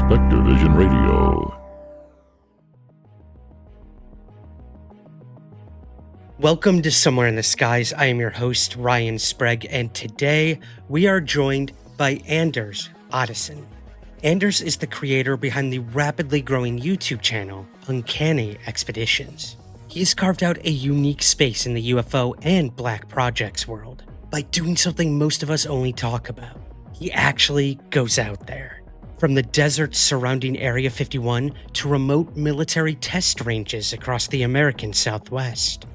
Spectrovision Radio. Welcome to Somewhere in the Skies. I am your host, Ryan Sprague, and today we are joined by Anders Otteson. Anders is the creator behind the rapidly growing YouTube channel, Uncanny Expeditions. He has carved out a unique space in the UFO and Black Projects world by doing something most of us only talk about. He actually goes out there. From the deserts surrounding Area 51 to remote military test ranges across the American Southwest.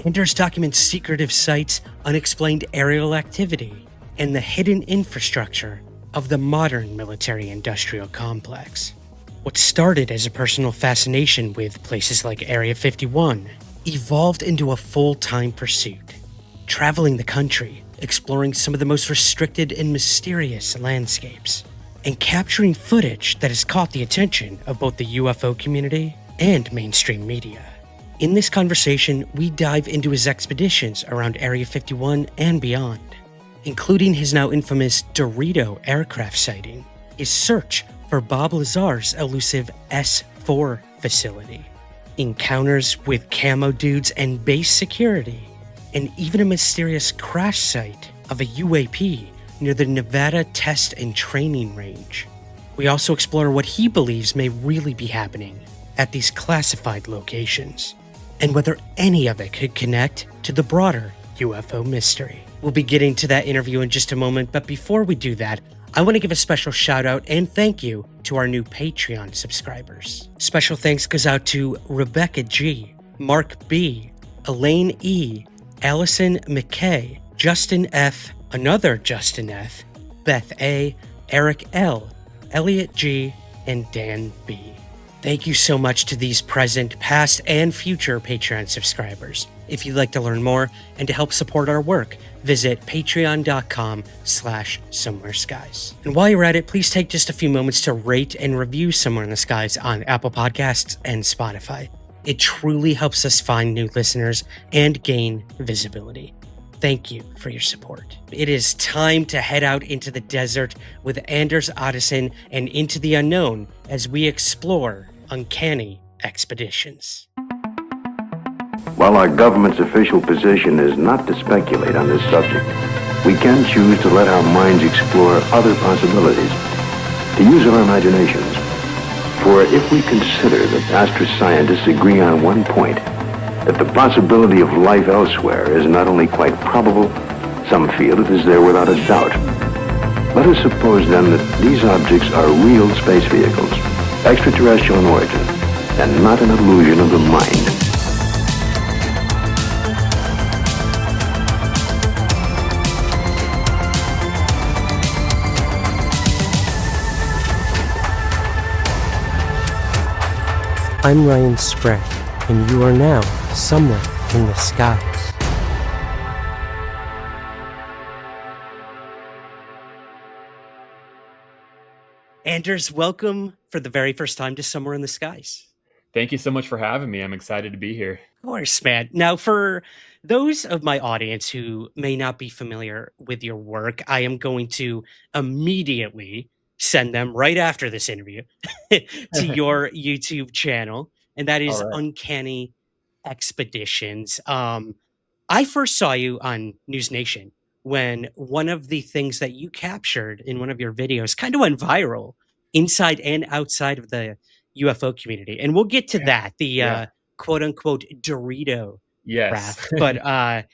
Anders documents secretive sites, unexplained aerial activity, and the hidden infrastructure of the modern military-industrial complex. What started as a personal fascination with places like Area 51 evolved into a full-time pursuit, traveling the country, exploring some of the most restricted and mysterious landscapes, and capturing footage that has caught the attention of both the UFO community and mainstream media. In this conversation, we dive into his expeditions around Area 51 and beyond, including his now infamous Dorito aircraft sighting, his search for Bob Lazar's elusive S4 facility, encounters with Cammo Dudes and base security, and even a mysterious crash site of a UAP near the Nevada Test and Training Range. We also explore what he believes may really be happening at these classified locations, and whether any of it could connect to the broader UFO mystery. We'll be getting to that interview in just a moment, but before we do that, I want to give a special shout out and thank you to our new Patreon subscribers. Special thanks goes out to Rebecca G, Mark B, Elaine E, Allison McKay, Justin F, another Justin F, Beth A, Eric L, Elliot G, and Dan B. Thank you so much to these present, past, and future Patreon subscribers. If you'd like to learn more and to help support our work, visit patreon.com/somewhereskies. And while you're at it, please take just a few moments to rate and review Somewhere in the Skies on Apple Podcasts and Spotify. It truly helps us find new listeners and gain visibility. Thank you for your support. It is time to head out into the desert with Anders Otteson and into the unknown as we explore Uncanny Expeditions. While our government's official position is not to speculate on this subject, we can choose to let our minds explore other possibilities, to use our imaginations. For if we consider that astroscientists agree on one point, that the possibility of life elsewhere is not only quite probable, some feel it is there without a doubt. Let us suppose then that these objects are real space vehicles, extraterrestrial in origin, and not an illusion of the mind. I'm Ryan Sprague, and you are now somewhere in the skies. Anders, welcome for the very first time to Somewhere in the Skies. Thank you so much for having me. I'm excited to be here. Of course, man. Now, for those of my audience who may not be familiar with your work, I am going to immediately send them right after this interview to your YouTube channel, and that is All right. Uncanny Expeditions. I first saw you on News Nation when one of the things that you captured in one of your videos kind of went viral inside and outside of the UFO community. And we'll get to that, the quote unquote Dorito Yes. craft. But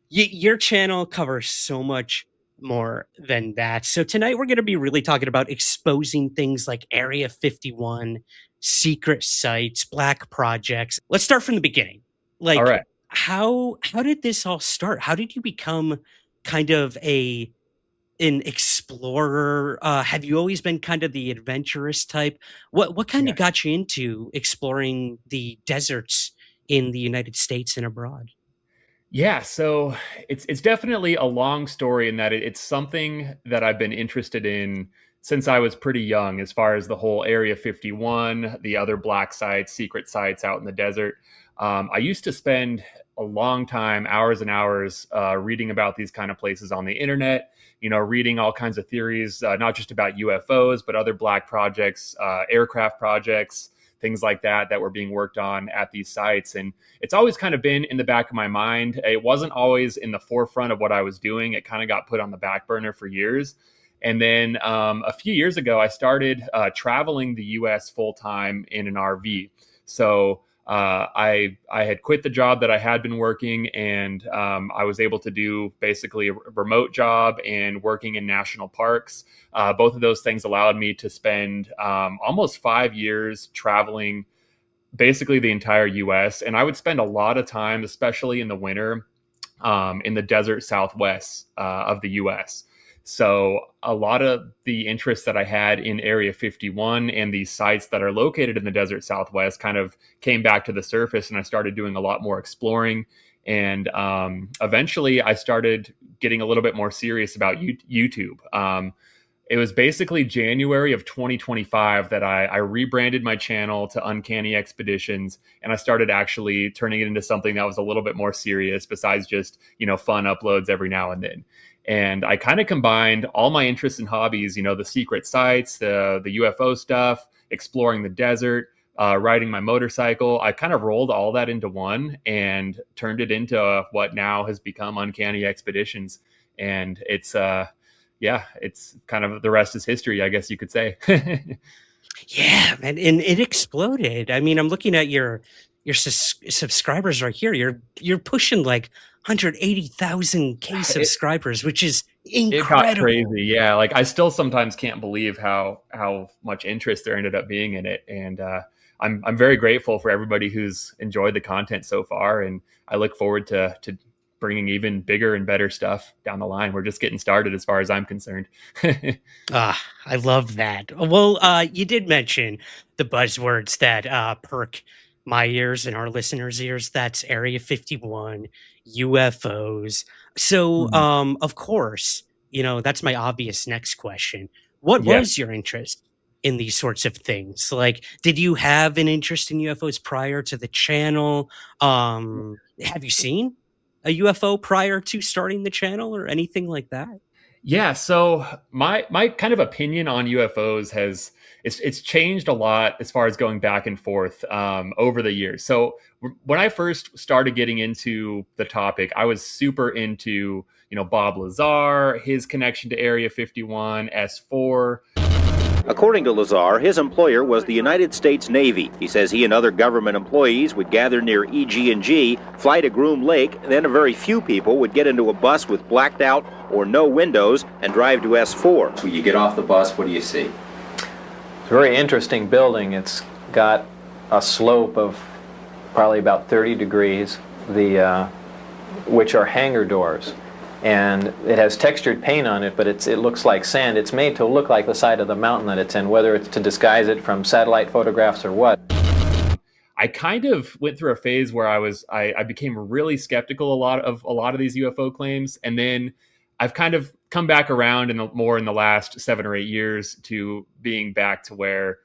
your channel covers so much more than that. So tonight we're going to be really talking about exposing things like Area 51, secret sites, black projects. Let's start from the beginning. Like, All right. how did this all start? How did you become kind of an explorer? Have you always been kind of the adventurous type? What kind of got you into exploring the deserts in the United States and abroad? Yeah, so it's definitely a long story in that it's something that I've been interested in since I was pretty young, as far as the whole Area 51, the other black sites, secret sites out in the desert. I used to spend a long time, hours and hours, reading about these kind of places on the internet, reading all kinds of theories, not just about UFOs, but other black projects, aircraft projects, things like that were being worked on at these sites. And it's always kind of been in the back of my mind. It wasn't always in the forefront of what I was doing. It kind of got put on the back burner for years. And then a few years ago, I started traveling the U.S. full time in an RV. So I had quit the job that I had been working, and I was able to do basically a remote job and working in national parks. Both of those things allowed me to spend almost 5 years traveling basically the entire U.S. And I would spend a lot of time, especially in the winter, in the desert Southwest of the U.S. So a lot of the interest that I had in Area 51 and these sites that are located in the desert Southwest kind of came back to the surface, and I started doing a lot more exploring. And eventually I started getting a little bit more serious about YouTube. It was basically January of 2025 that I rebranded my channel to Uncanny Expeditions, and I started actually turning it into something that was a little bit more serious besides just, fun uploads every now and then. And I kind of combined all my interests and hobbies, the secret sites, the UFO stuff, exploring the desert, riding my motorcycle. I kind of rolled all that into one and turned it into what now has become Uncanny Expeditions. And it's kind of, the rest is history, I guess you could say. Yeah, man, and it exploded. I mean, I'm looking at your subscribers right here. You're pushing like 180,000 subscribers, which is incredible. It got crazy. Yeah, like I still sometimes can't believe how much interest there ended up being in it, and I'm very grateful for everybody who's enjoyed the content so far, and I look forward to bringing even bigger and better stuff down the line. We're just getting started as far as I'm concerned. I love that. Well, you did mention the buzzwords that perk my ears and our listeners' ears. That's Area 51, UFOs. So, of course, that's my obvious next question. What was your interest in these sorts of things? Like, did you have an interest in UFOs prior to the channel? Have you seen a UFO prior to starting the channel or anything like that? Yeah, so my kind of opinion on UFOs it's changed a lot as far as going back and forth over the years. So when I first started getting into the topic, I was super into Bob Lazar, his connection to Area 51, S4. According to Lazar, his employer was the United States Navy. He says he and other government employees would gather near EG&G, fly to Groom Lake, then a very few people would get into a bus with blacked out or no windows and drive to S4. When you get off the bus, what do you see? It's a very interesting building. It's got a slope of probably about 30 degrees, which are hangar doors. And it has textured paint on it, but it looks like sand. It's made to look like the side of the mountain that it's in, whether it's to disguise it from satellite photographs or what. I kind of went through a phase where I became really skeptical of a lot of these UFO claims, and then I've kind of come back around more in the last 7 or 8 years to being back to where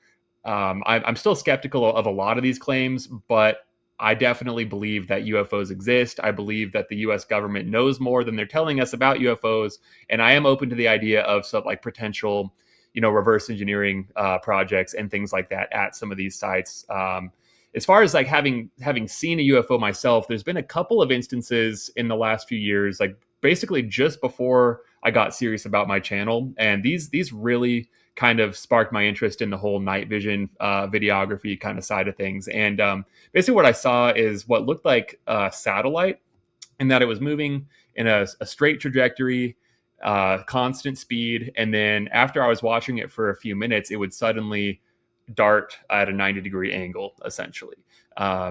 I'm still skeptical of a lot of these claims, but I definitely believe that UFOs exist. I believe that the U.S. government knows more than they're telling us about UFOs, and I am open to the idea of some like potential, reverse engineering projects and things like that at some of these sites. As far as like having seen a UFO myself, there's been a couple of instances in the last few years, like basically just before I got serious about my channel, and these really kind of sparked my interest in the whole night vision videography kind of side of things. And basically what I saw is what looked like a satellite, and that it was moving in a straight trajectory, constant speed. And then after I was watching it for a few minutes, it would suddenly dart at a 90-degree angle, essentially.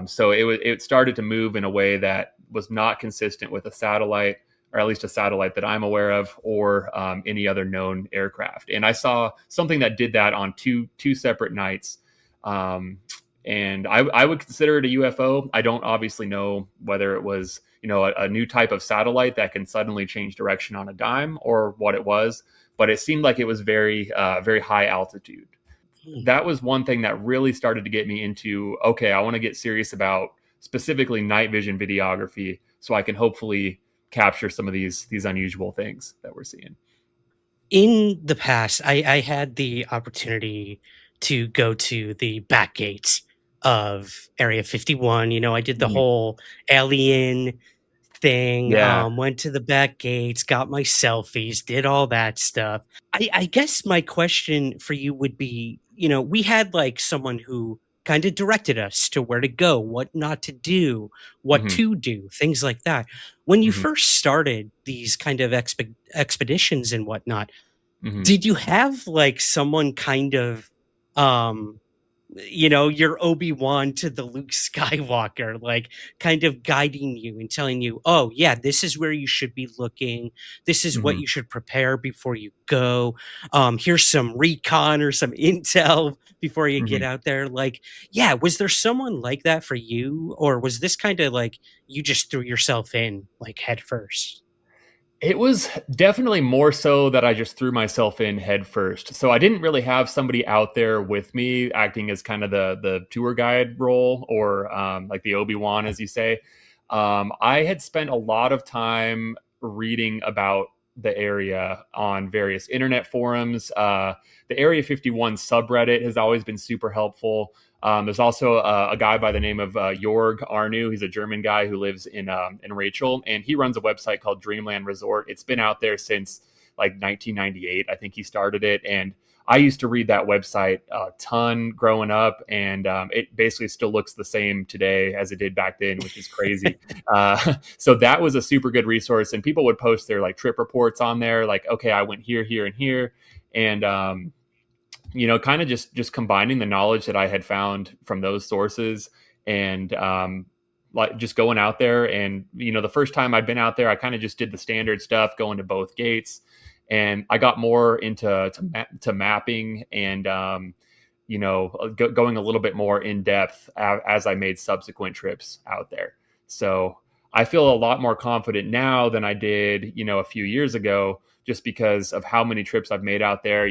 So it started to move in a way that was not consistent with a satellite, or at least a satellite that I'm aware of, or any other known aircraft. And I saw something that did that on two separate nights. And I would consider it a UFO. I don't obviously know whether it was, a new type of satellite that can suddenly change direction on a dime or what it was, but it seemed like it was very, very high altitude. That was one thing that really started to get me into, okay, I want to get serious about specifically night vision videography so I can hopefully capture some of these unusual things that we're seeing. In the past, I had the opportunity to go to the back gates of Area 51. You know, I did the Mhm. whole alien thing, Yeah. went to the back gates, got my selfies, did all that stuff. I guess my question for you would be, you know, we had like someone who kind of directed us to where to go, what not to do, what Hmm. to do, things like that. When you Hmm. first started these kind of expeditions and whatnot, Hmm. did you have like someone kind of um you know, your Obi-Wan to the Luke Skywalker, like kind of guiding you and telling you, oh, yeah, this is where you should be looking. This is what Hmm. you should prepare before you go. Here's some recon or some intel before you get Hmm. out there. Like, yeah, was there someone like that for you? Or was this kind of like you just threw yourself in like head first? It was definitely more so that I just threw myself in head first. So I didn't really have somebody out there with me acting as kind of the tour guide role or like the Obi-Wan, as you say. I had spent a lot of time reading about the area on various internet forums. The Area 51 subreddit has always been super helpful. There's also a guy by the name of Jorg Arnu. He's a German guy who lives in Rachel, and he runs a website called Dreamland Resort. It's been out there since like 1998. I think he started it, and I used to read that website a ton growing up, and it basically still looks the same today as it did back then, which is crazy. So that was a super good resource, and people would post their like trip reports on there, like, okay, I went here, here, and here, and kind of just combining the knowledge that I had found from those sources and like just going out there. And the first time I'd been out there, I kind of just did the standard stuff, going to both gates, and I got more into to mapping and going a little bit more in depth as I made subsequent trips out there. So I feel a lot more confident now than I did a few years ago, just because of how many trips I've made out there.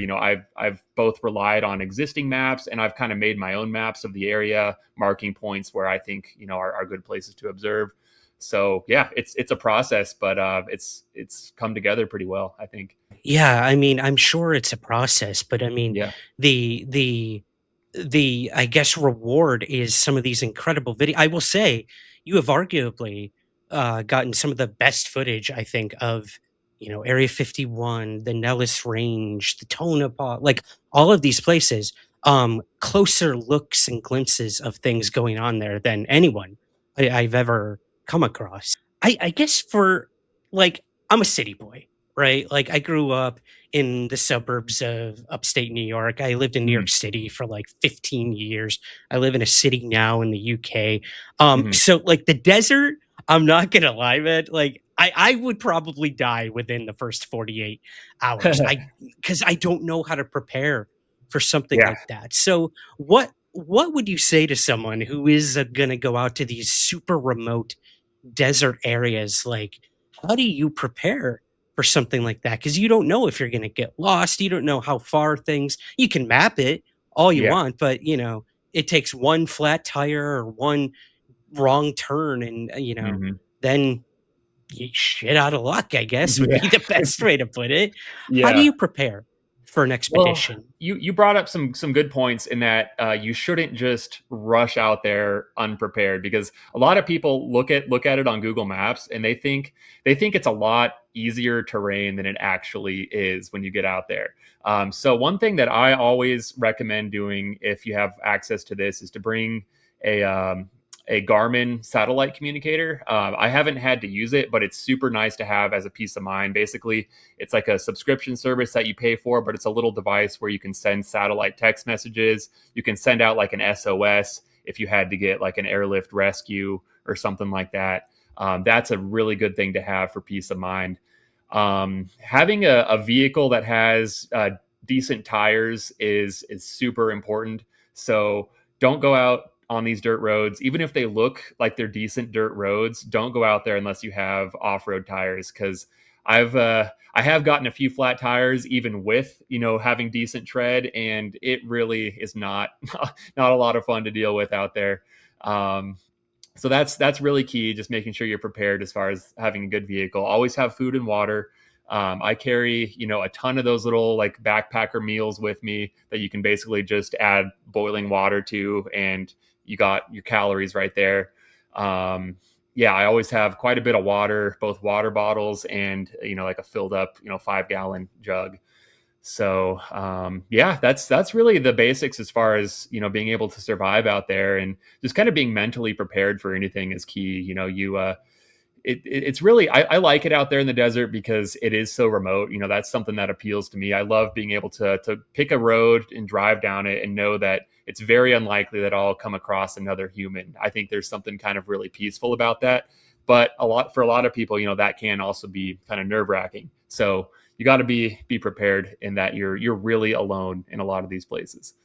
I've both relied on existing maps, and I've kind of made my own maps of the area, marking points where I think are good places to observe. So yeah, it's a process, but it's come together pretty well, I think. Yeah, I mean, I'm sure it's a process, but I mean, Yeah. the the I guess reward is some of these incredible video. I will say, you have arguably gotten some of the best footage, I think, of Area 51, the Nellis Range, the Tonopah, like all of these places. Closer looks and glimpses of things going on there than anyone I've ever come across. I guess for like I'm a city boy, right? Like I grew up in the suburbs of upstate New York. I lived in New Hmm. York City for like 15 years. I live in a city now in the UK. Hmm. So like the desert, I'm not gonna lie, man. Like I would probably die within the first 48 hours. Because I don't know how to prepare for something Yeah. like that. So what would you say to someone who is gonna go out to these super remote desert areas? Like, how do you prepare for something like that? Because you don't know if you're going to get lost. You don't know how far things, you can map it all you Yeah. want, but it takes one flat tire or one wrong turn, and Hmm. then you shit out of luck, I guess would Yeah. be the best way to put it. How do Yeah. you prepare for an Well, expedition? you brought up some good points in that you shouldn't just rush out there unprepared, because a lot of people look at it on Google Maps and they think it's a lot easier terrain than it actually is when you get out there. So one thing that I always recommend doing if you have access to this is to bring a a Garmin satellite communicator. I haven't had to use it, but it's super nice to have as a peace of mind. Basically, it's like a subscription service that you pay for, but it's a little device where you can send satellite text messages. You can send out like an SOS if you had to get like an airlift rescue or something like that. That's a really good thing to have for peace of mind. Having a vehicle that has decent tires is super important. So don't go out on these dirt roads, even if they look like they're decent dirt roads. Don't go out there unless you have off-road tires, because I have gotten a few flat tires even with having decent tread, and it really is not not a lot of fun to deal with out there. So that's really key. Just making sure you're prepared as far as having a good vehicle. Always have food and water. I carry, a ton of those little like backpacker meals with me that you can basically just add boiling water to, and you got your calories right there. I always have quite a bit of water, both water bottles and, like a filled up, 5-gallon jug. So, that's really the basics as far as, being able to survive out there, and just kind of being mentally prepared for anything is key. It's really, I like it out there in the desert because it is so remote. That's something that appeals to me. I love being able to pick a road and drive down it and know that it's very unlikely that I'll come across another human. I think there's something kind of really peaceful about that. But for a lot of people, that can also be kind of nerve-wracking. So you got to be prepared in that you're really alone in a lot of these places.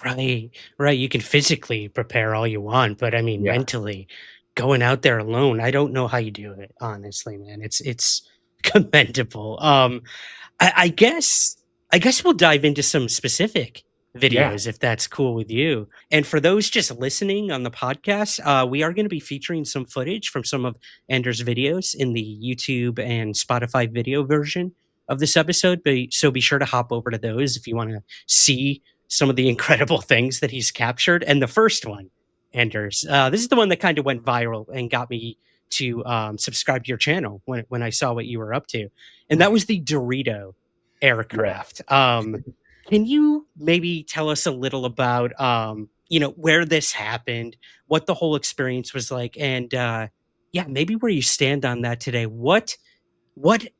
Right. You can physically prepare all you want, but I mean, Yeah. mentally going out there alone, I don't know how you do it, honestly, man. It's commendable. I guess we'll dive into some specific Yeah. videos if that's cool with you. And for those just listening on the podcast, we are going to be featuring some footage from some of Anders' videos in the YouTube and Spotify video version of this episode. So be sure to hop over to those if you want to see some of the incredible things that he's captured. And the first one, Anders, this is the one that kind of went viral and got me to subscribe to your channel when I saw what you were up to. And that was the Dorito aircraft. Can you maybe tell us a little about, where this happened, what the whole experience was like, and maybe where you stand on that today? What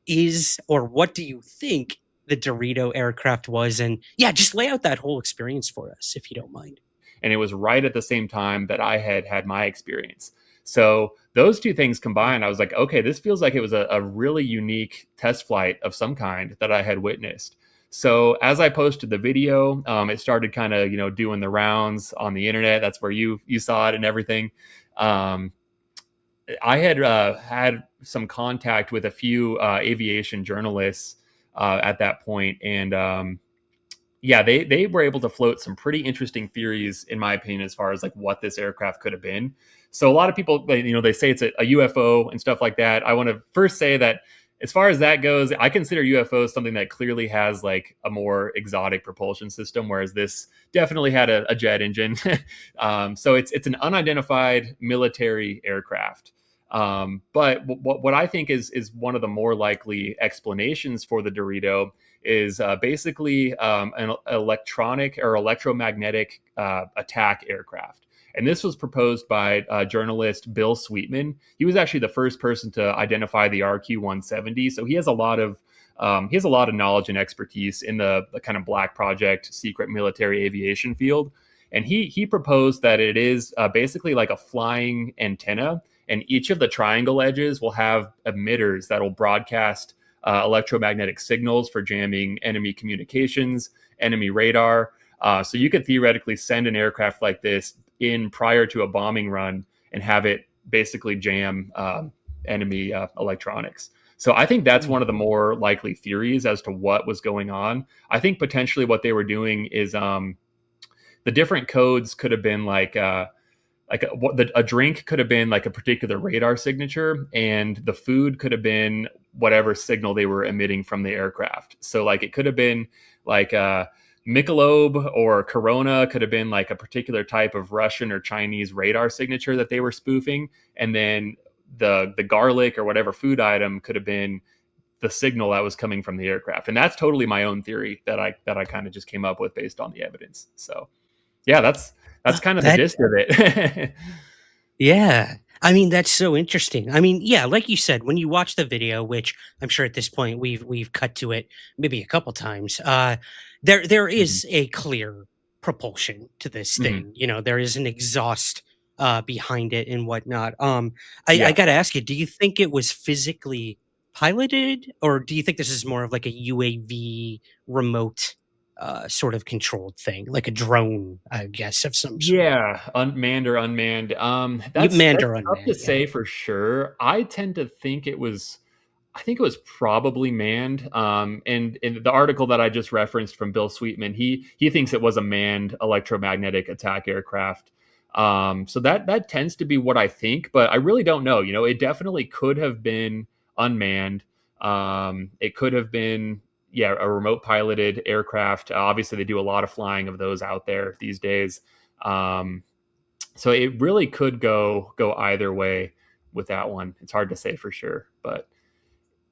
is, or what do you think the Dorito aircraft was? And just lay out that whole experience for us, if you don't mind. And it was right at the same time that I had my experience. So those two things combined, I was like, okay, this feels like it was a really unique test flight of some kind that I had witnessed. So as I posted the video, it started kind of, doing the rounds on the internet. That's where you saw it and everything. I had had some contact with a few aviation journalists at that point. And they were able to float some pretty interesting theories, in my opinion, as far as like what this aircraft could have been. So a lot of people, they say it's a UFO and stuff like that. I want to first say that as far as that goes, I consider UFOs something that clearly has like a more exotic propulsion system, whereas this definitely had a jet engine. So it's an unidentified military aircraft. But what I think is one of the more likely explanations for the Dorito is basically an electronic or electromagnetic attack aircraft. And this was proposed by journalist Bill Sweetman. He was actually the first person to identify the RQ-170. So he has a lot of knowledge and expertise in the kind of black project, secret military aviation field. And he proposed that it is basically like a flying antenna, and each of the triangle edges will have emitters that will broadcast electromagnetic signals for jamming enemy communications, enemy radar. So you could theoretically send an aircraft like this in prior to a bombing run and have it basically jam enemy electronics. So I think that's one of the more likely theories as to what was going on. I think potentially what they were doing is the different codes could have been like a drink could have been like a particular radar signature, and the food could have been whatever signal they were emitting from the aircraft. So like it could have been like Michelob or Corona could have been like a particular type of Russian or Chinese radar signature that they were spoofing. And then the garlic or whatever food item could have been the signal that was coming from the aircraft. And that's totally my own theory that I kind of just came up with based on the evidence. So yeah, that's kind of the gist of it. Yeah. I mean, that's so interesting. I mean, like you said, when you watch the video, which I'm sure at this point we've cut to it maybe a couple times, there is a clear propulsion to this thing. There is an exhaust behind it and whatnot. I got to ask you, do you think it was physically piloted, or do you think this is more of like a UAV remote sort of controlled thing, like a drone, I guess, of some sort? Yeah, manned or unmanned. That's tough to say for sure. I tend to think it was probably manned. And in the article that I just referenced from Bill Sweetman, he thinks it was a manned electromagnetic attack aircraft. So that tends to be what I think, but I really don't know. It definitely could have been unmanned. It could have been, yeah, a remote piloted aircraft. Obviously, they do a lot of flying of those out there these days. So it really could go either way with that one. It's hard to say for sure, but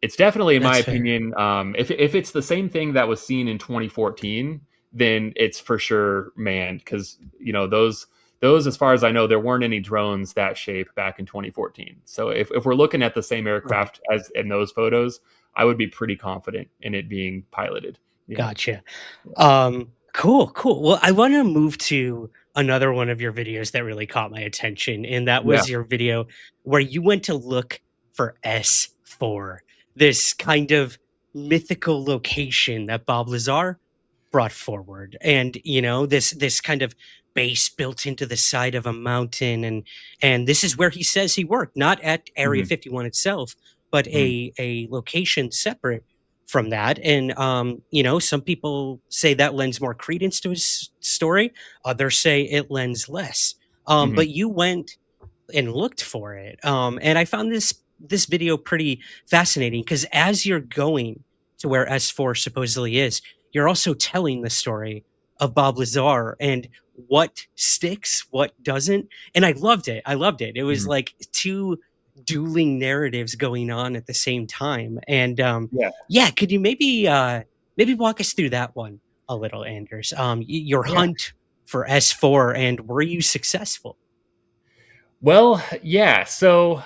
it's definitely, in my That's fair. opinion, if it's the same thing that was seen in 2014, then it's for sure manned, because those, as far as I know, there weren't any drones that shape back in 2014. So if we're looking at the same Right. aircraft as in those photos, I would be pretty confident in it being piloted. Yeah. Gotcha. Cool, cool. Well, I want to move to another one of your videos that really caught my attention, and that Yeah. was your video where you went to look for S4, this kind of mythical location that Bob Lazar brought forward. And, this kind of base built into the side of a mountain, and this is where he says he worked, not at Area Mhm. 51 itself, but Mhm. a location separate from that. And some people say that lends more credence to his story. Others say it lends less. Mhm. But you went and looked for it. And I found this video pretty fascinating because as you're going to where S4 supposedly is, you're also telling the story of Bob Lazar and what sticks, what doesn't. And I loved it. I loved it. It was Mhm. like two dueling narratives going on at the same time. And Yeah. yeah, could you maybe walk us through that one a little, Anders? Your Yeah. hunt for S4, and were you successful? Well, yeah. So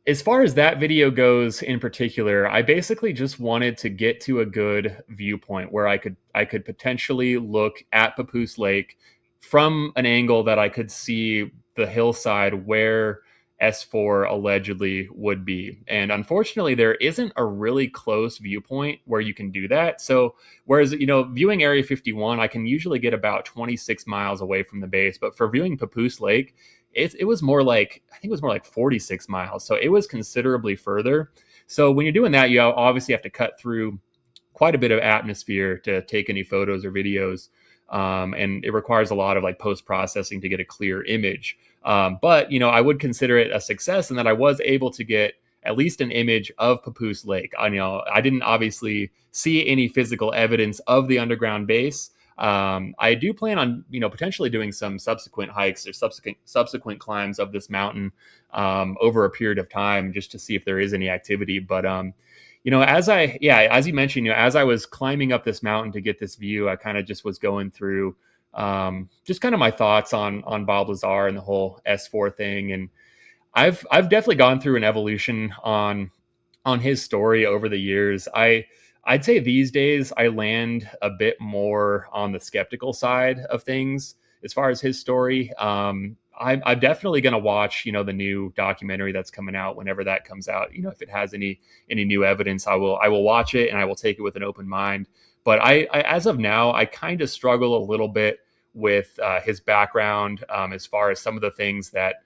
as far as that video goes in particular, I basically just wanted to get to a good viewpoint where I could potentially look at Papoose Lake from an angle that I could see the hillside where S4 allegedly would be. And unfortunately, there isn't a really close viewpoint where you can do that. So whereas, viewing Area 51, I can usually get about 26 miles away from the base, but for viewing Papoose Lake, it was more like, I think it was more like 46 miles. So it was considerably further. So when you're doing that, you obviously have to cut through quite a bit of atmosphere to take any photos or videos. And it requires a lot of like post processing to get a clear image. But I would consider it a success in that I was able to get at least an image of Papoose Lake. I didn't obviously see any physical evidence of the underground base. I do plan on potentially doing some subsequent hikes or subsequent climbs of this mountain over a period of time just to see if there is any activity. But as you mentioned, as I was climbing up this mountain to get this view, I kind of just was going through just kind of my thoughts on Bob Lazar and the whole S4 thing. And I've definitely gone through an evolution on his story over the years. I'd say these days I land a bit more on the skeptical side of things as far as his story. I'm definitely going to watch, the new documentary that's coming out whenever that comes out. If it has any new evidence, I will watch it and I will take it with an open mind. But I as of now, I kind of struggle a little bit with his background as far as some of the things that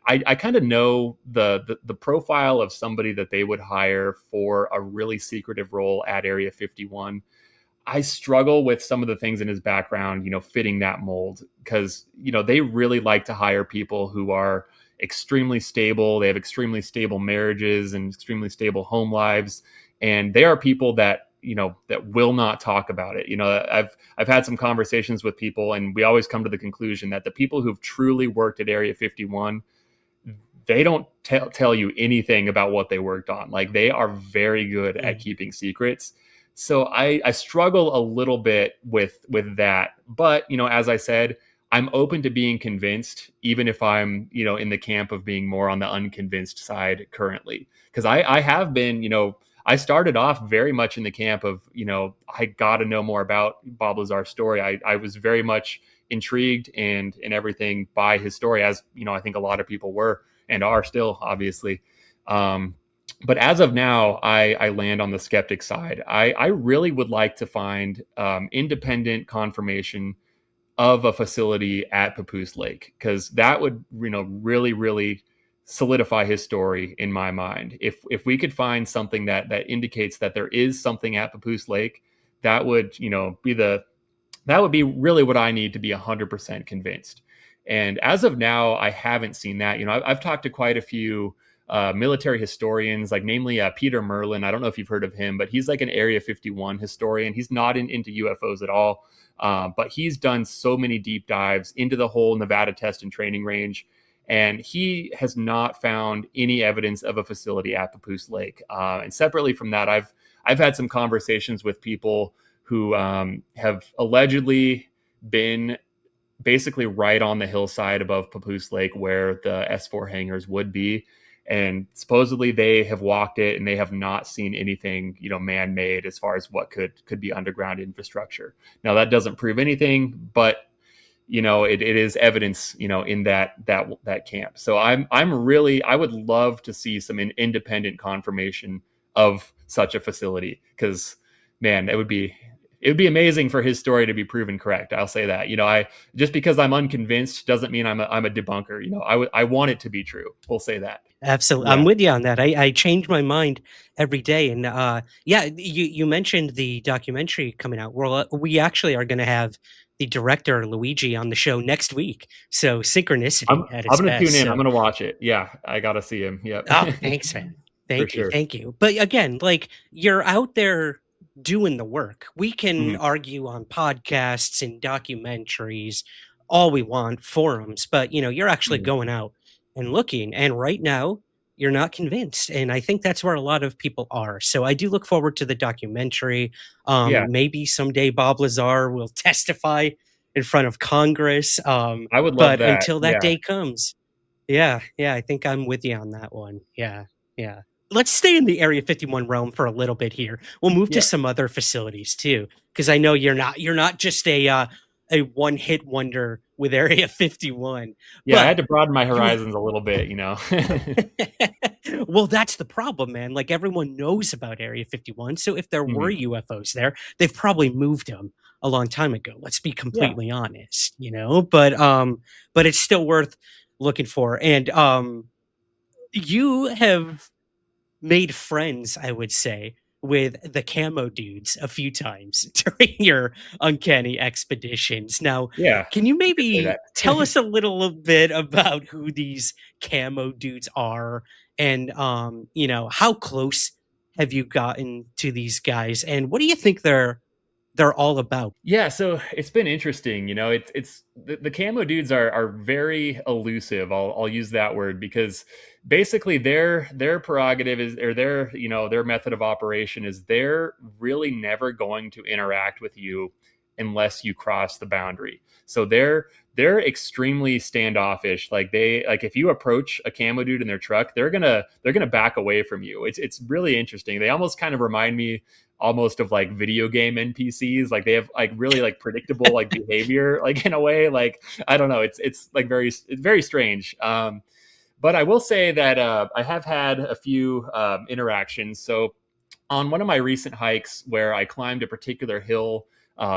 I kind of know the profile of somebody that they would hire for a really secretive role at Area 51. I struggle with some of the things in his background, fitting that mold, because they really like to hire people who are extremely stable. They have extremely stable marriages and extremely stable home lives, and they are people that that will not talk about it. I've had some conversations with people, and we always come to the conclusion that the people who've truly worked at Area 51, they don't tell you anything about what they worked on. Like, they are very good at Mm. keeping secrets. So I struggle a little bit with that. But, as I said, I'm open to being convinced, even if I'm, in the camp of being more on the unconvinced side currently. Because I have been, I started off very much in the camp of, I got to know more about Bob Lazar's story. I was very much intrigued and everything by his story, as, I think a lot of people were and are still, obviously. But as of now, I land on the skeptic side. I really would like to find independent confirmation of a facility at Papoose Lake, because that would really, really solidify his story in my mind. If we could find something that indicates that there is something at Papoose Lake, that would that would be really what I need to be 100% convinced. And as of now, I haven't seen that. I've talked to quite a few military historians, like namely Peter Merlin. I don't know if you've heard of him, but he's like an Area 51 historian. He's not into UFOs at all, but he's done so many deep dives into the whole Nevada test and training range. And he has not found any evidence of a facility at Papoose Lake. And separately from that, I've had some conversations with people who have allegedly been basically right on the hillside above Papoose Lake where the S4 hangars would be. And supposedly they have walked it and they have not seen anything, man-made as far as what could be underground infrastructure. Now that doesn't prove anything, but it is evidence, in that camp. So I would love to see some independent confirmation of such a facility, because man, it would be amazing for his story to be proven correct. I'll say that. Just because I'm unconvinced doesn't mean I'm a debunker. I want it to be true. We'll say that. Absolutely. Yeah. I'm with you on that. I change my mind every day. And you mentioned the documentary coming out. Well, we actually are going to have the director, Luigi, on the show next week. So synchronicity at its I'm going to tune in. So. I'm going to watch it. Yeah, I got to see him. Yep. Oh, thanks, man. Thank you. Sure. Thank you. But again, like, you're out there doing the work. We can Mhm. argue on podcasts and documentaries all we want, forums, but you're actually Mhm. going out and looking, and right now you're not convinced, and I think that's where a lot of people are. So I do look forward to the documentary. Yeah. Maybe someday Bob Lazar will testify in front of Congress. I would love But that. until that Yeah. day comes, yeah, I think I'm with you on that one. Yeah. Let's stay in the Area 51 realm for a little bit here. We'll move Yeah. to some other facilities too, because I know you're not just a one-hit wonder with Area 51. Yeah, I but had to broaden my horizons a little bit, Well, that's the problem, man. Like, everyone knows about Area 51, so if there were UFOs there, they've probably moved them a long time ago. Let's be completely honest, but it's still worth looking for. And you have made friends, I would say, with the Camo Dudes a few times during your Uncanny Expeditions. Now, Yeah. can you say maybe that. tell us a little bit about who these Camo Dudes are, and how close have you gotten to these guys, and what do you think they're all about? Yeah, so it's been interesting. It's the Camo Dudes are very elusive. I'll use that word, because basically their prerogative is, or their method of operation is, they're really never going to interact with you unless you cross the boundary. So they're extremely standoffish. Like, if you approach a Camo Dude in their truck, they're gonna back away from you. It's really interesting. They almost kind of remind me almost of like video game NPCs. Like, they have like really like predictable like behavior, like, in a way. Like, I don't know. It's very strange. But I will say that I have had a few interactions. So on one of my recent hikes, where I climbed a particular hill,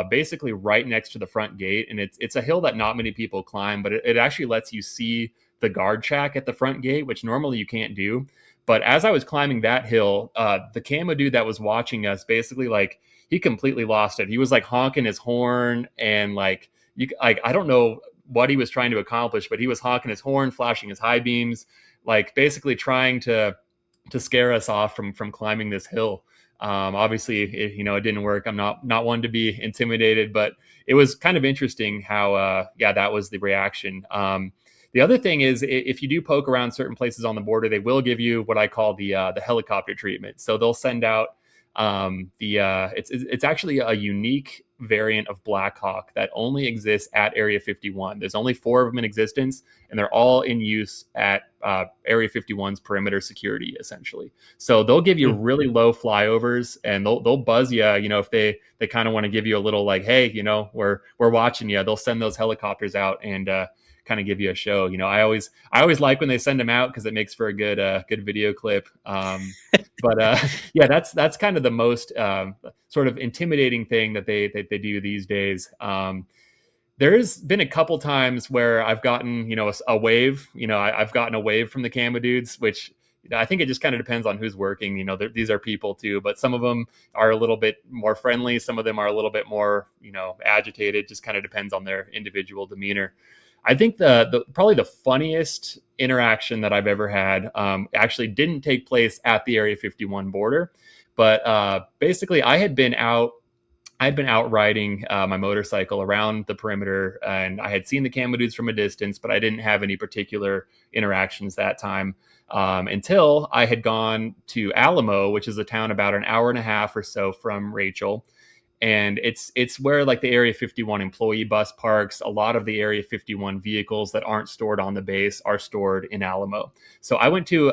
basically right next to the front gate, and it's a hill that not many people climb, but it actually lets you see the guard shack at the front gate, which normally you can't do. But as I was climbing that hill, the Camo Dude that was watching us, basically, like, he completely lost it. He was like honking his horn, and like, I don't know what he was trying to accomplish, but he was honking his horn, flashing his high beams, like basically trying to scare us off from climbing this hill. Obviously, it didn't work. I'm not one to be intimidated, but it was kind of interesting how, that was the reaction. The other thing is, if you do poke around certain places on the border, they will give you what I call the helicopter treatment. So they'll send out it's actually a unique variant of Black Hawk that only exists at Area 51. There's only 4 of them in existence, and they're all in use at Area 51's perimeter security, essentially. So they'll give you really low flyovers, and they'll buzz you. If they kind of want to give you a little like, hey, we're watching you. They'll send those helicopters out and kind of give you a show. I always like when they send them out, because it makes for a good video clip. But that's kind of the most sort of intimidating thing that they do these days. There's been a couple times where I've gotten a wave. I've gotten a wave from the Camo Dudes, which I think it just kind of depends on who's working. These are people too, but some of them are a little bit more friendly. Some of them are a little bit more agitated. Just kind of depends on their individual demeanor. I think the probably the funniest interaction that I've ever had actually didn't take place at the Area 51 border, but basically I had been out riding my motorcycle around the perimeter, and I had seen the Cammo Dudes from a distance, but I didn't have any particular interactions that time until I had gone to Alamo, which is a town about an hour and a half or so from Rachel. And it's where like the Area 51 employee bus parks. A lot of the Area 51 vehicles that aren't stored on the base are stored in Alamo. So I went to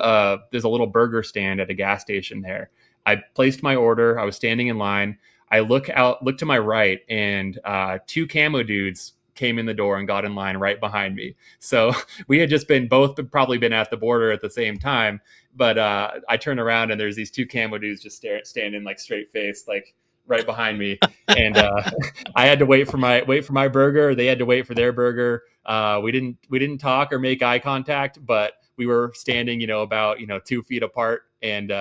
there's a little burger stand at a gas station there. I placed my order. I was standing in line. I look to my right, and two Cammo Dudes came in the door and got in line right behind me. So we had just probably been at the border at the same time. But I turn around and there's these two Cammo Dudes just standing like straight faced, like right behind me. And I had to wait for my burger. They had to wait for their burger. We didn't talk or make eye contact, but we were standing, about 2 feet apart, and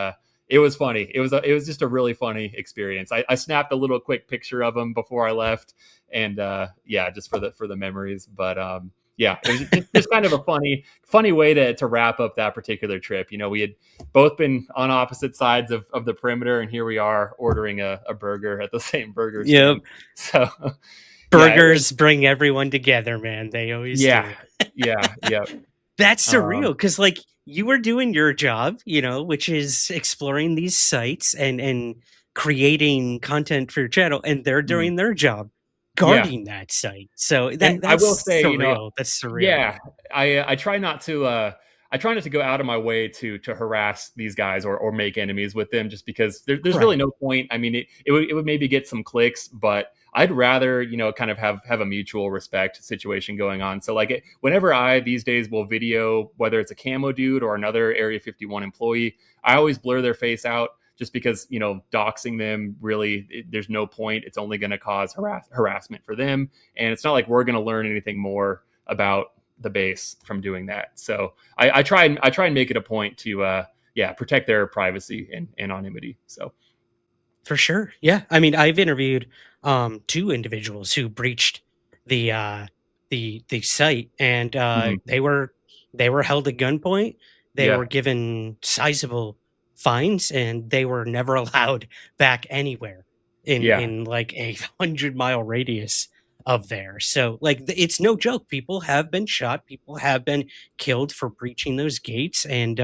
it was funny. It was just a really funny experience. I snapped a little quick picture of them before I left, and just for the memories. But it was just kind of a funny way to wrap up that particular trip. We had both been on opposite sides of the perimeter, and here we are ordering a burger at the same burger stand. Yep. So burgers bring everyone together, man. They always do. Yeah. That's surreal, because like you were doing your job, which is exploring these sites and creating content for your channel, and they're doing their job guarding that site. So that's I will say, surreal. That's surreal. Yeah, I try not to go out of my way to harass these guys or make enemies with them, just because there's really no point. I mean, it would maybe get some clicks, but I'd rather, kind of have a mutual respect situation going on. So like whenever I these days will video, whether it's a Cammo Dude or another Area 51 employee, I always blur their face out, just because, doxing them really, there's no point. It's only going to cause harassment for them. And it's not like we're going to learn anything more about the base from doing that. So I try and make it a point to, protect their privacy and anonymity. So. For sure. Yeah. I mean, I've interviewed 2 individuals who breached the site, and they were held at gunpoint. They were given sizable fines, and they were never allowed back anywhere in like a 100-mile radius of there. So like it's no joke. People have been shot. People have been killed for breaching those gates. And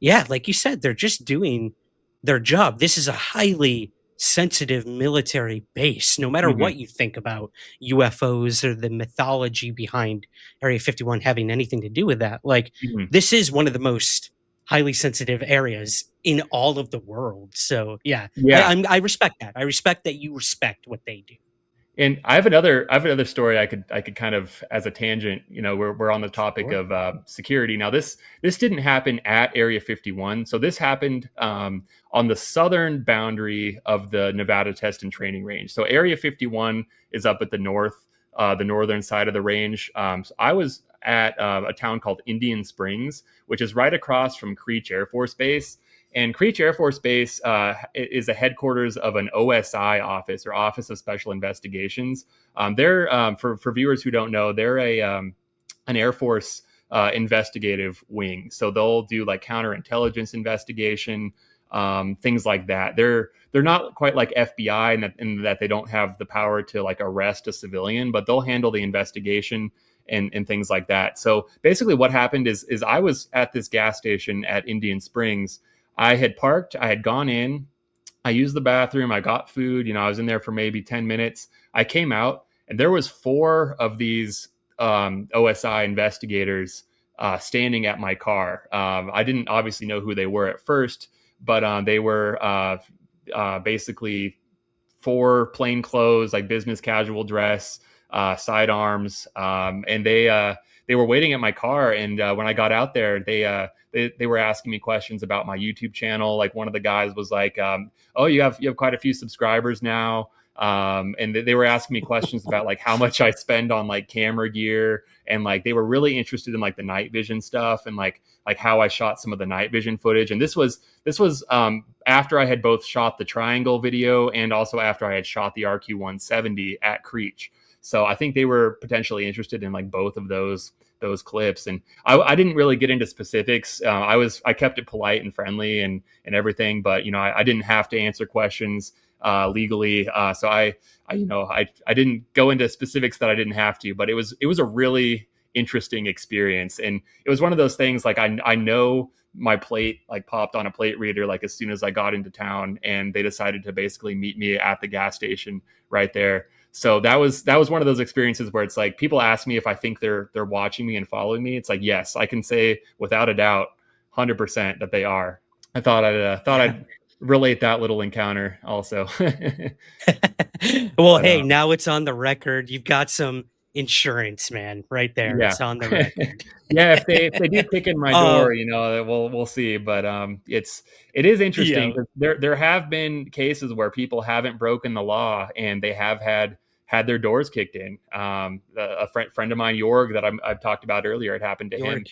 like you said, they're just doing their job. This is a highly sensitive military base. No matter what you think about UFOs or the mythology behind Area 51 having anything to do with that, like this is one of the most highly sensitive areas in all of the world. So I respect that. I respect that you respect what they do. And I have another story I could kind of, as a tangent, we're on the topic of security. Now this didn't happen at Area 51. So this happened on the southern boundary of the Nevada Test and Training Range. So Area 51 is up at the northern side of the range. So I was at a town called Indian Springs, which is right across from Creech Air Force Base. And Creech Air Force Base is the headquarters of an OSI office, or Office of Special Investigations. They're for viewers who don't know, they're an Air Force investigative wing. So they'll do like counterintelligence investigation, things like that. They're not quite like FBI in that they don't have the power to like arrest a civilian, but they'll handle the investigation and things like that. So basically what happened is I was at this gas station at Indian Springs. I had parked, I had gone in, I used the bathroom, I got food, I was in there for maybe 10 minutes. I came out, and there was 4 of these OSI investigators standing at my car. I didn't obviously know who they were at first, but they were basically 4 plain clothes, like business casual dress, sidearms, and they were waiting at my car. And when I got out there, they were asking me questions about my YouTube channel. Like one of the guys was like, "Oh, you have quite a few subscribers now." And they were asking me questions about like how much I spend on like camera gear, and like they were really interested in like the night vision stuff and like how I shot some of the night vision footage. And this was after I had both shot the triangle video and also after I had shot the RQ-170 at Creech. So I think they were potentially interested in like both of those clips. And I didn't really get into specifics. I kept it polite and friendly and everything, but I didn't have to answer questions legally. So I didn't go into specifics that I didn't have to, but it was a really interesting experience. And it was one of those things, like I know my plate like popped on a plate reader like as soon as I got into town, and they decided to basically meet me at the gas station right there. So that was one of those experiences where it's like people ask me if I think they're watching me and following me. It's like, yes, I can say without a doubt 100% that they are. I thought I'd relate that little encounter also. Well, hey, now it's on the record. You've got some insurance, man, right there. Yeah. It's on the record. Yeah, if they do kick in my door, we'll see. But it is interesting. Yeah. There have been cases where people haven't broken the law and they have had their doors kicked in. A friend of mine, Jorg, that I've talked about earlier, it happened to him.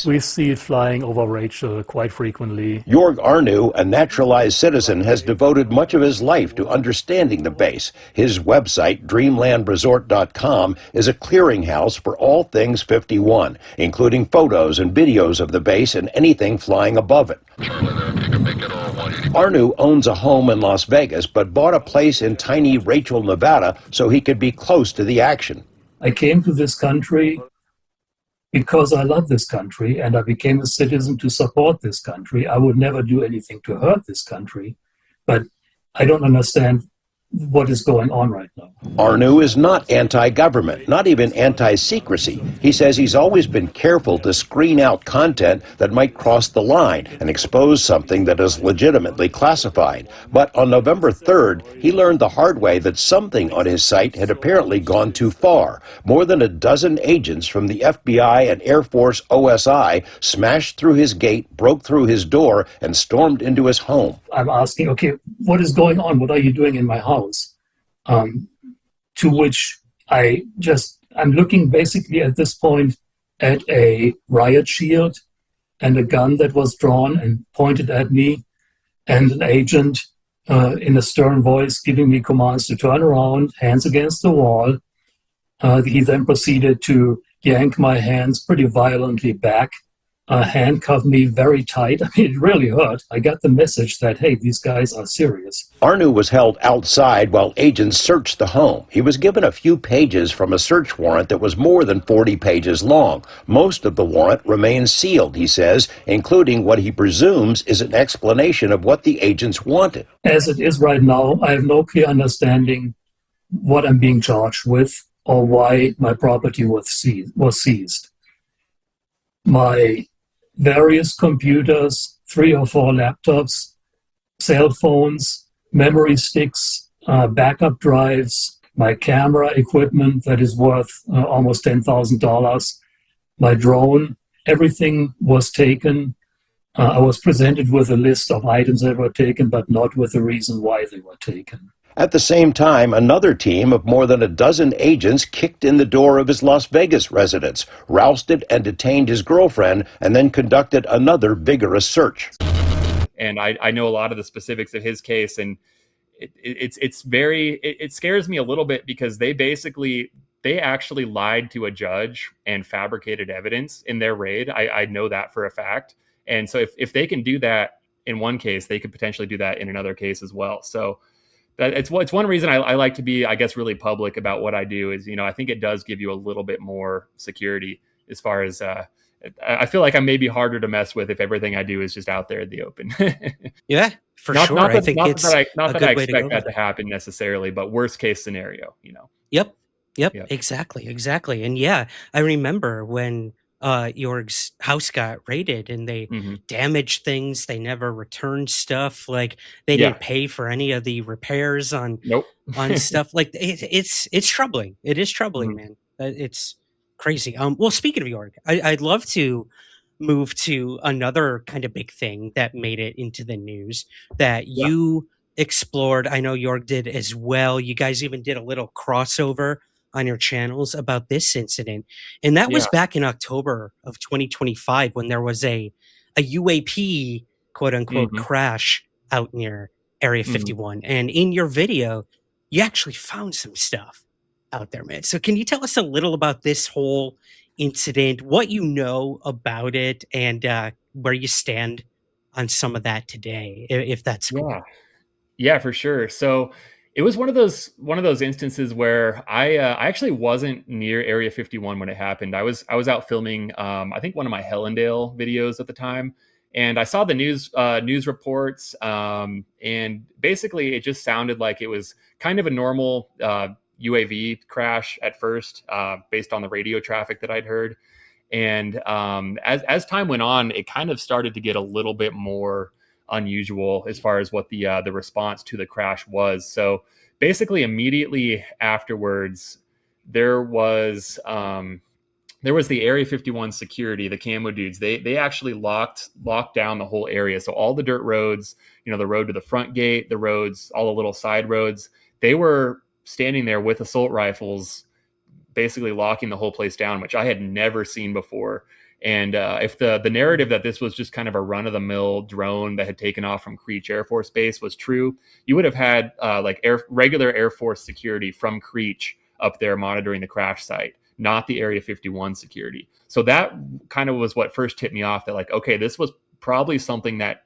We see it flying over Rachel quite frequently. Jorg Arnu, a naturalized citizen, has devoted much of his life to understanding the base. His website, dreamlandresort.com, is a clearinghouse for all things 51, including photos and videos of the base and anything flying above it. Arnu owns a home in Las Vegas, but bought a place in tiny Rachel, Nevada, so he could be close to the action. I came to this country because I love this country, and I became a citizen to support this country. I would never do anything to hurt this country, but I don't understand what is going on right now. Arnu is not anti-government, not even anti-secrecy. He says he's always been careful to screen out content that might cross the line and expose something that is legitimately classified. But on November 3rd, he learned the hard way that something on his site had apparently gone too far. More than a dozen agents from the FBI and Air Force OSI smashed through his gate, broke through his door, and stormed into his home. I'm asking, okay, what is going on? What are you doing in my house? To which I'm looking basically at this point at a riot shield and a gun that was drawn and pointed at me, and an agent in a stern voice giving me commands to turn around, hands against the wall. He then proceeded to yank my hands pretty violently back, handcuffed me very tight. I mean, it really hurt. I got the message that, hey, these guys are serious. Arnu was held outside while agents searched the home. He was given a few pages from a search warrant that was more than 40 pages long. Most of the warrant remains sealed, he says, including what he presumes is an explanation of what the agents wanted. As it is right now, I have no clear understanding what I'm being charged with or why my property was seized. My various computers, 3 or 4 laptops, cell phones, memory sticks, backup drives, my camera equipment that is worth almost $10,000, my drone, everything was taken. I was presented with a list of items that were taken, but not with a reason why they were taken. At the same time, another team of more than a dozen agents kicked in the door of his Las Vegas residence, rousted and detained his girlfriend, and then conducted another vigorous search. And I know a lot of the specifics of his case, and it scares me a little bit because they actually lied to a judge and fabricated evidence in their raid. I know that for a fact. And so if they can do that in one case, they could potentially do that in another case as well. So it's one reason I like to be, I guess, really public about what I do is, I think it does give you a little bit more security as far as I feel like I'm maybe harder to mess with if everything I do is just out there in the open. Yeah, sure. I think it's not that I expect that to happen necessarily, but worst case scenario, Yep. Exactly. And yeah, I remember when Jorg's house got raided and they damaged things. They never returned stuff. Like they didn't pay for any of the repairs on stuff. Like it's troubling. It is troubling, man. It's crazy. Well, speaking of Jorg, I'd love to move to another kind of big thing that made it into the news that you explored. I know Jorg did as well. You guys even did a little crossover on your channels about this incident. And that was back in October of 2025 when there was a UAP quote unquote crash out near Area 51. And in your video, you actually found some stuff. out there, man. So can you tell us a little about this whole incident, what you know about it, and where you stand on some of that today, if that's cool? Yeah. Yeah, for sure. So it was one of those instances where I actually wasn't near Area 51 when it happened. I was out filming I think one of my Hellendale videos at the time, and I saw the news reports, and basically it just sounded like it was kind of a normal UAV crash at first, based on the radio traffic that I'd heard. And as time went on, it kind of started to get a little bit more unusual as far as what the response to the crash was. So basically, immediately afterwards, there was the Area 51 security, the Cammo Dudes. They actually locked down the whole area. So all the dirt roads, the road to the front gate, the roads, all the little side roads, they were standing there with assault rifles, basically locking the whole place down, which I had never seen before. And if the narrative that this was just kind of a run-of-the-mill drone that had taken off from Creech Air Force Base was true, you would have had regular Air Force security from Creech up there monitoring the crash site, not the Area 51 security. So that kind of was what first tipped me off that, like, okay, this was probably something that,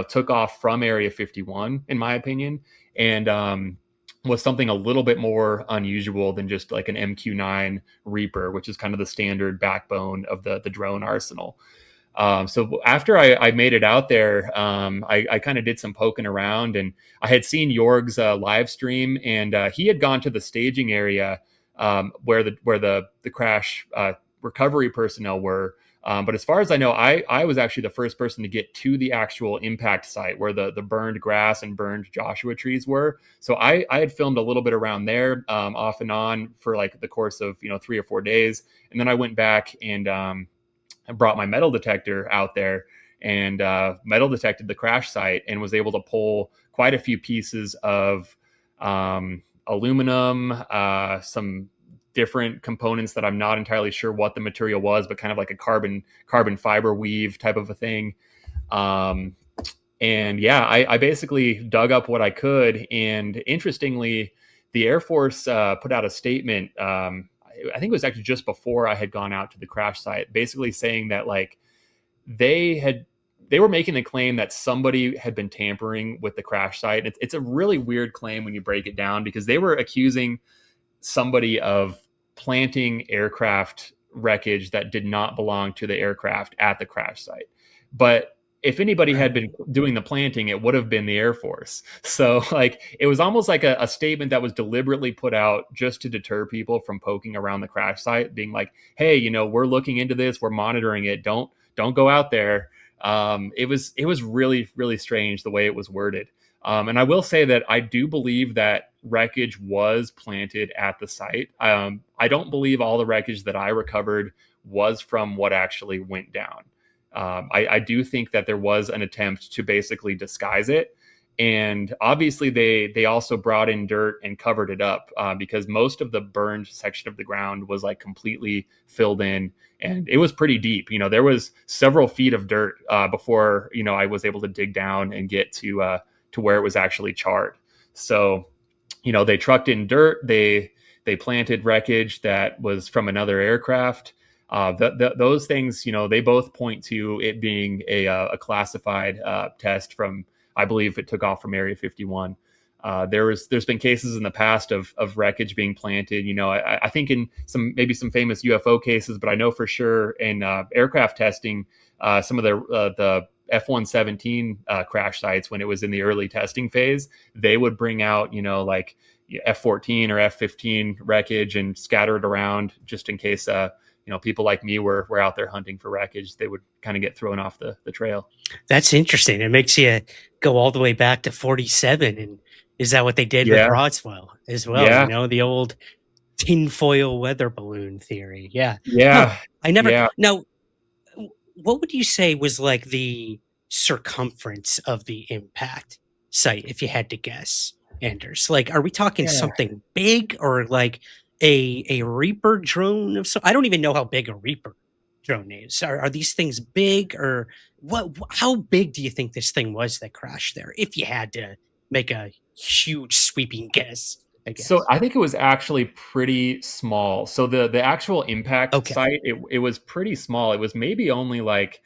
took off from Area 51, in my opinion, and was something a little bit more unusual than just like an MQ-9 Reaper, which is kind of the standard backbone of the drone arsenal. So after I made it out there, I kind of did some poking around, and I had seen Jorg's live stream, and he had gone to the staging area where the crash recovery personnel were. But as far as I know, I was actually the first person to get to the actual impact site where the burned grass and burned Joshua trees were. So I had filmed a little bit around there, off and on for like the course of 3 or 4 days, and then I went back and I brought my metal detector out there and metal detected the crash site and was able to pull quite a few pieces of aluminum, some different components that I'm not entirely sure what the material was, but kind of like a carbon fiber weave type of a thing. And yeah, I basically dug up what I could. And interestingly, the Air Force put out a statement. I think it was actually just before I had gone out to the crash site, basically saying that like they were making the claim that somebody had been tampering with the crash site. It's a really weird claim when you break it down, because they were accusing somebody of planting aircraft wreckage that did not belong to the aircraft at the crash site. But if anybody had been doing the planting, it would have been the Air Force. So like, it was almost like a statement that was deliberately put out just to deter people from poking around the crash site, being like, hey, we're looking into this, we're monitoring it. Don't go out there. It was really, really strange the way it was worded. And I will say that I do believe that wreckage was planted at the site. I don't believe all the wreckage that I recovered was from what actually went down. I do think that there was an attempt to basically disguise it. And obviously they also brought in dirt and covered it up, because most of the burned section of the ground was like completely filled in, and it was pretty deep. There was several feet of dirt before, I was able to dig down and get to where it was actually charred. So, they trucked in dirt, they planted wreckage that was from another aircraft. Those things, they both point to it being a classified test from, I believe it took off from Area 51. There's been cases in the past of wreckage being planted. I think in maybe some famous UFO cases, but I know for sure in aircraft testing, some of the F-117 crash sites, when it was in the early testing phase, they would bring out, like F-14 or F-15 wreckage and scatter it around just in case, people like me were out there hunting for wreckage. They would kind of get thrown off the trail. That's interesting. It makes you go all the way back to 47. And is that what they did with Roswell as well? Yeah. The old tinfoil weather balloon theory. Yeah. Yeah. Huh. I never. Now, what would you say was like the circumference of the impact site, if you had to guess, Anders? Like, are we talking something big, or like a Reaper drone of some? I don't even know how big a Reaper drone is. Are these things big, or what? How big do you think this thing was that crashed there, if you had to make a huge sweeping guess? I guess. So I think it was actually pretty small. So the actual impact Okay. site, it was pretty small. It was maybe only like,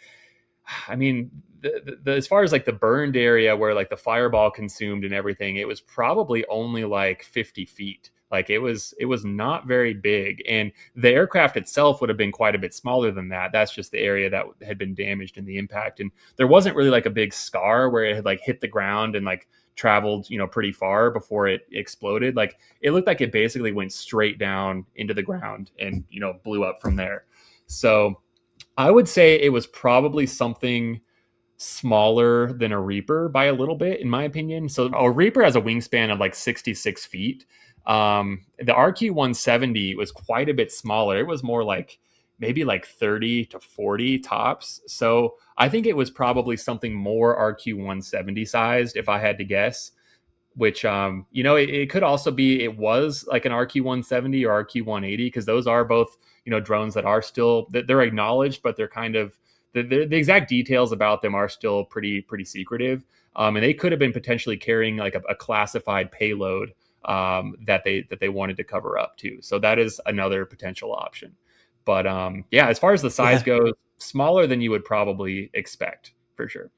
I mean, as far as like the burned area where like the fireball consumed and everything, it was probably only like 50 feet. Like it was not very big, and the aircraft itself would have been quite a bit smaller than that. That's just the area that had been damaged in the impact, and there wasn't really like a big scar where it had like hit the ground and like traveled, pretty far before it exploded. Like it looked like it basically went straight down into the ground and blew up from there. So I would say it was probably something smaller than a Reaper by a little bit, in my opinion. So a Reaper has a wingspan of like 66 feet. The RQ-170 was quite a bit smaller. It was more like maybe like 30 to 40 tops. So I think it was probably something more RQ-170 sized, if I had to guess. Which it could also be it was like an RQ-170 or RQ-180, because those are both drones that are still, they're acknowledged, but they're kind of the exact details about them are still pretty secretive, and they could have been potentially carrying like a classified payload that they wanted to cover up too. So that is another potential option. But yeah, as far as the size goes, smaller than you would probably expect for sure.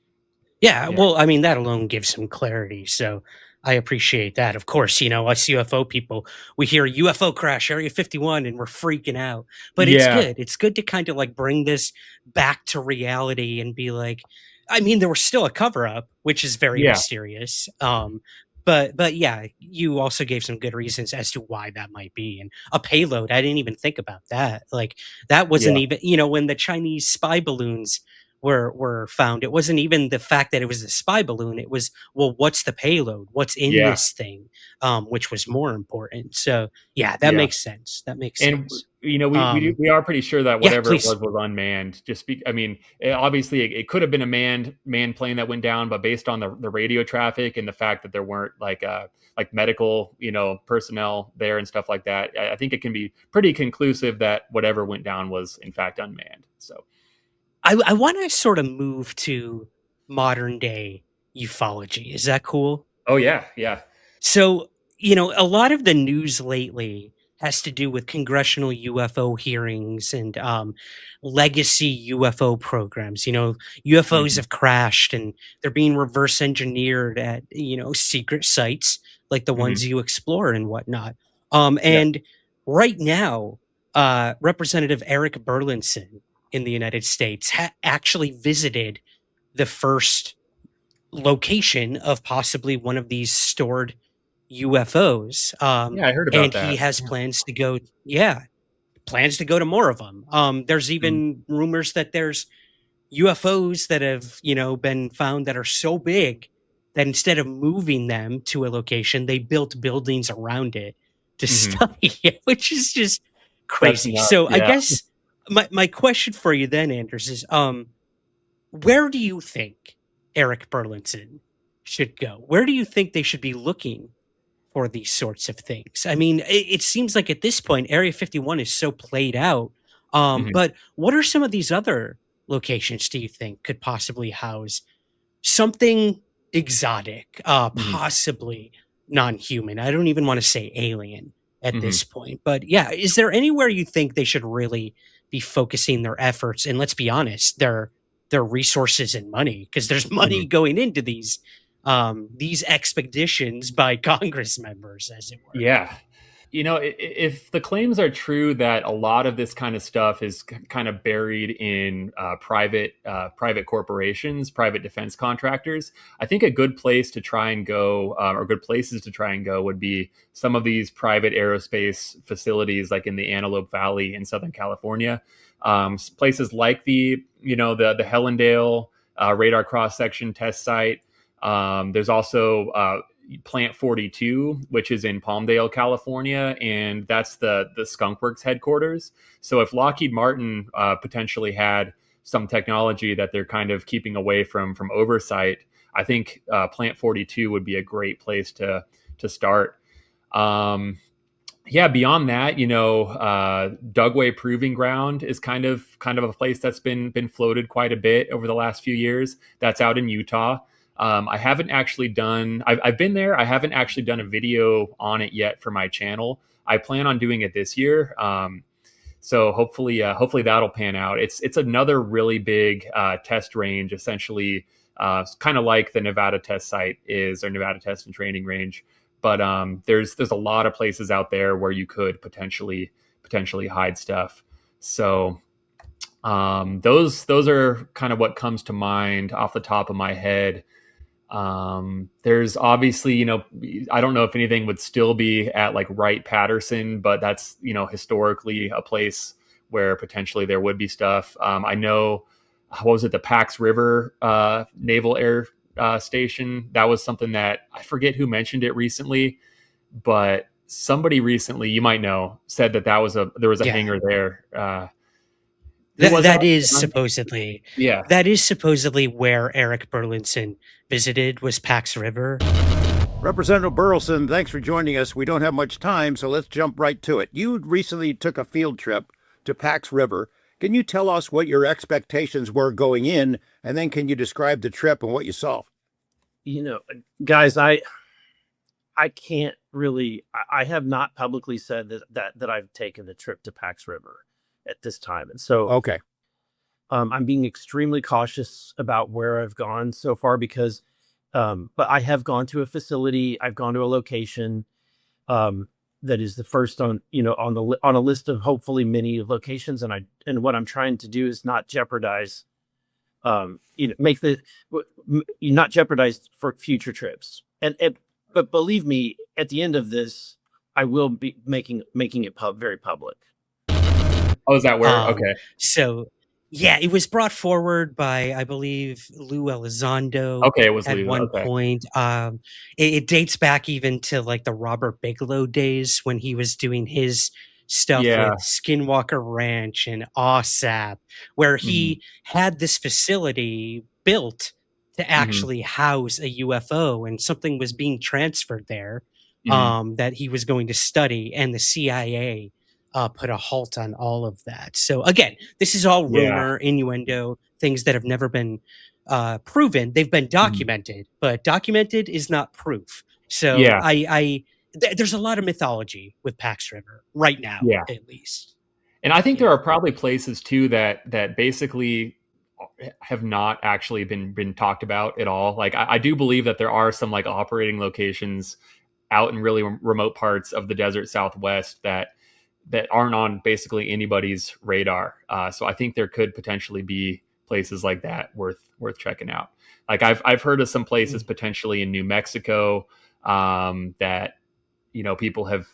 Yeah, well, I mean, that alone gives some clarity. So I appreciate that. Of course, us UFO people, we hear UFO crash, Area 51, and we're freaking out. But it's Yeah. good. It's good to kind of like bring this back to reality and be like, I mean, there was still a cover up, which is very Yeah. mysterious. But yeah, you also gave some good reasons as to why that might be. And a payload, I didn't even think about that. Like that wasn't Yeah. even, when the Chinese spy balloons were found, it wasn't even the fact that it was a spy balloon. It was, well, what's the payload? What's in Yeah. this thing? Which was more important. So yeah, that Yeah. makes sense. That makes And sense. we are pretty sure that Yeah, whatever it please. was unmanned. I mean, obviously it could have been a manned plane that went down, but based on the radio traffic and the fact that there weren't like medical personnel there and stuff like that, I think it can be pretty conclusive that whatever went down was in fact unmanned. So I want to sort of move to modern day ufology. Is that cool? oh yeah, yeah. So, a lot of the news lately has to do with congressional UFO hearings and legacy UFO programs. UFOs Mhm. have crashed and they're being reverse engineered at, secret sites like the Mhm. ones you explore and whatnot. Yeah. And right now, Representative Eric Burlinson in the United States actually visited the first location of possibly one of these stored UFOs. Yeah, I heard about And he that. has plans to go, plans to go to more of them. There's Mhm. even rumors that there's UFOs that have, been found that are so big that instead of moving them to a location, they built buildings around it to Mhm. study it, which is just That's crazy. nuts. So I Yeah. guess my question for you then, Anders, is where do you think Eric Burlinson should go? Where do you think they should be looking for these sorts of things? I mean, it seems like at this point, Area 51 is so played out. Mhm. But what are some of these other locations do you think could possibly house something exotic, Mhm. possibly non-human? I don't even want to say alien at Mhm. this point. But yeah, is there anywhere you think they should really be focusing their efforts? And let's be honest, their resources and money, because there's money Mhm. going into these expeditions by Congress members, as it were. Yeah. If the claims are true that a lot of this kind of stuff is kind of buried in private corporations, private defense contractors, I think a good place to try and go, or good places to try and go, would be some of these private aerospace facilities, like in the Antelope Valley in Southern California, places like the Hellendale radar cross section test site. There's also Plant 42, which is in Palmdale, California, and that's the Skunk Works headquarters. So if Lockheed Martin potentially had some technology that they're kind of keeping away from oversight, I think Plant 42 would be a great place to start. Yeah, beyond that, Dugway Proving Ground is kind of a place that's been floated quite a bit over the last few years. That's out in Utah. I haven't actually done. I've been there. I haven't actually done a video on it yet for my channel. I plan on doing it this year. So hopefully that'll pan out. It's another really big test range, essentially, kind of like the Nevada test site is, or Nevada test and training range. But there's a lot of places out there where you could potentially hide stuff. So those are kind of what comes to mind off the top of my head. There's obviously, I don't know if anything would still be at like Wright-Patterson, but that's, historically a place where potentially there would be stuff. I know, what was it? The Pax River, Naval Air Station. That was something that I forget who mentioned it recently, but somebody recently, you might know, said that there was a hangar there. That is supposedly Yeah. That is supposedly where Eric Burlinson visited, was Pax River. Representative Burleson, thanks for joining us. We don't have much time, so let's jump right to it. You recently took a field trip to Pax River. Can you tell us what your expectations were going in, and then can you describe the trip and what you saw? Guys, I can't really. I have not publicly said that I've taken the trip to Pax River at this time, and so okay. I'm being extremely cautious about where I've gone so far because, but I have gone to a facility. I've gone to a location that is the first on a list of hopefully many locations, and what I'm trying to do is not jeopardize, not jeopardize for future trips. But believe me, at the end of this, I will be making it very public. Oh, is that where? Okay. So, yeah, it was brought forward by, I believe, Lou Elizondo. Okay, it was at Lou. one Okay. point. It dates back even to like the Robert Bigelow days when he was doing his stuff with Skinwalker Ranch and OSAP, where he had this facility built to actually house a UFO, and something was being transferred there that he was going to study, and the CIA put a halt on all of that. So again, this is all rumor, innuendo, things that have never been proven. They've been documented, but documented is not proof. So there's a lot of mythology with Pax River right now, at least. And I think there are probably places too that basically have not actually been talked about at all. Like I do believe that there are some like operating locations out in really remote parts of the desert Southwest that aren't on basically anybody's radar. So I think there could potentially be places like that worth checking out. Like I've heard of some places potentially in New Mexico that people have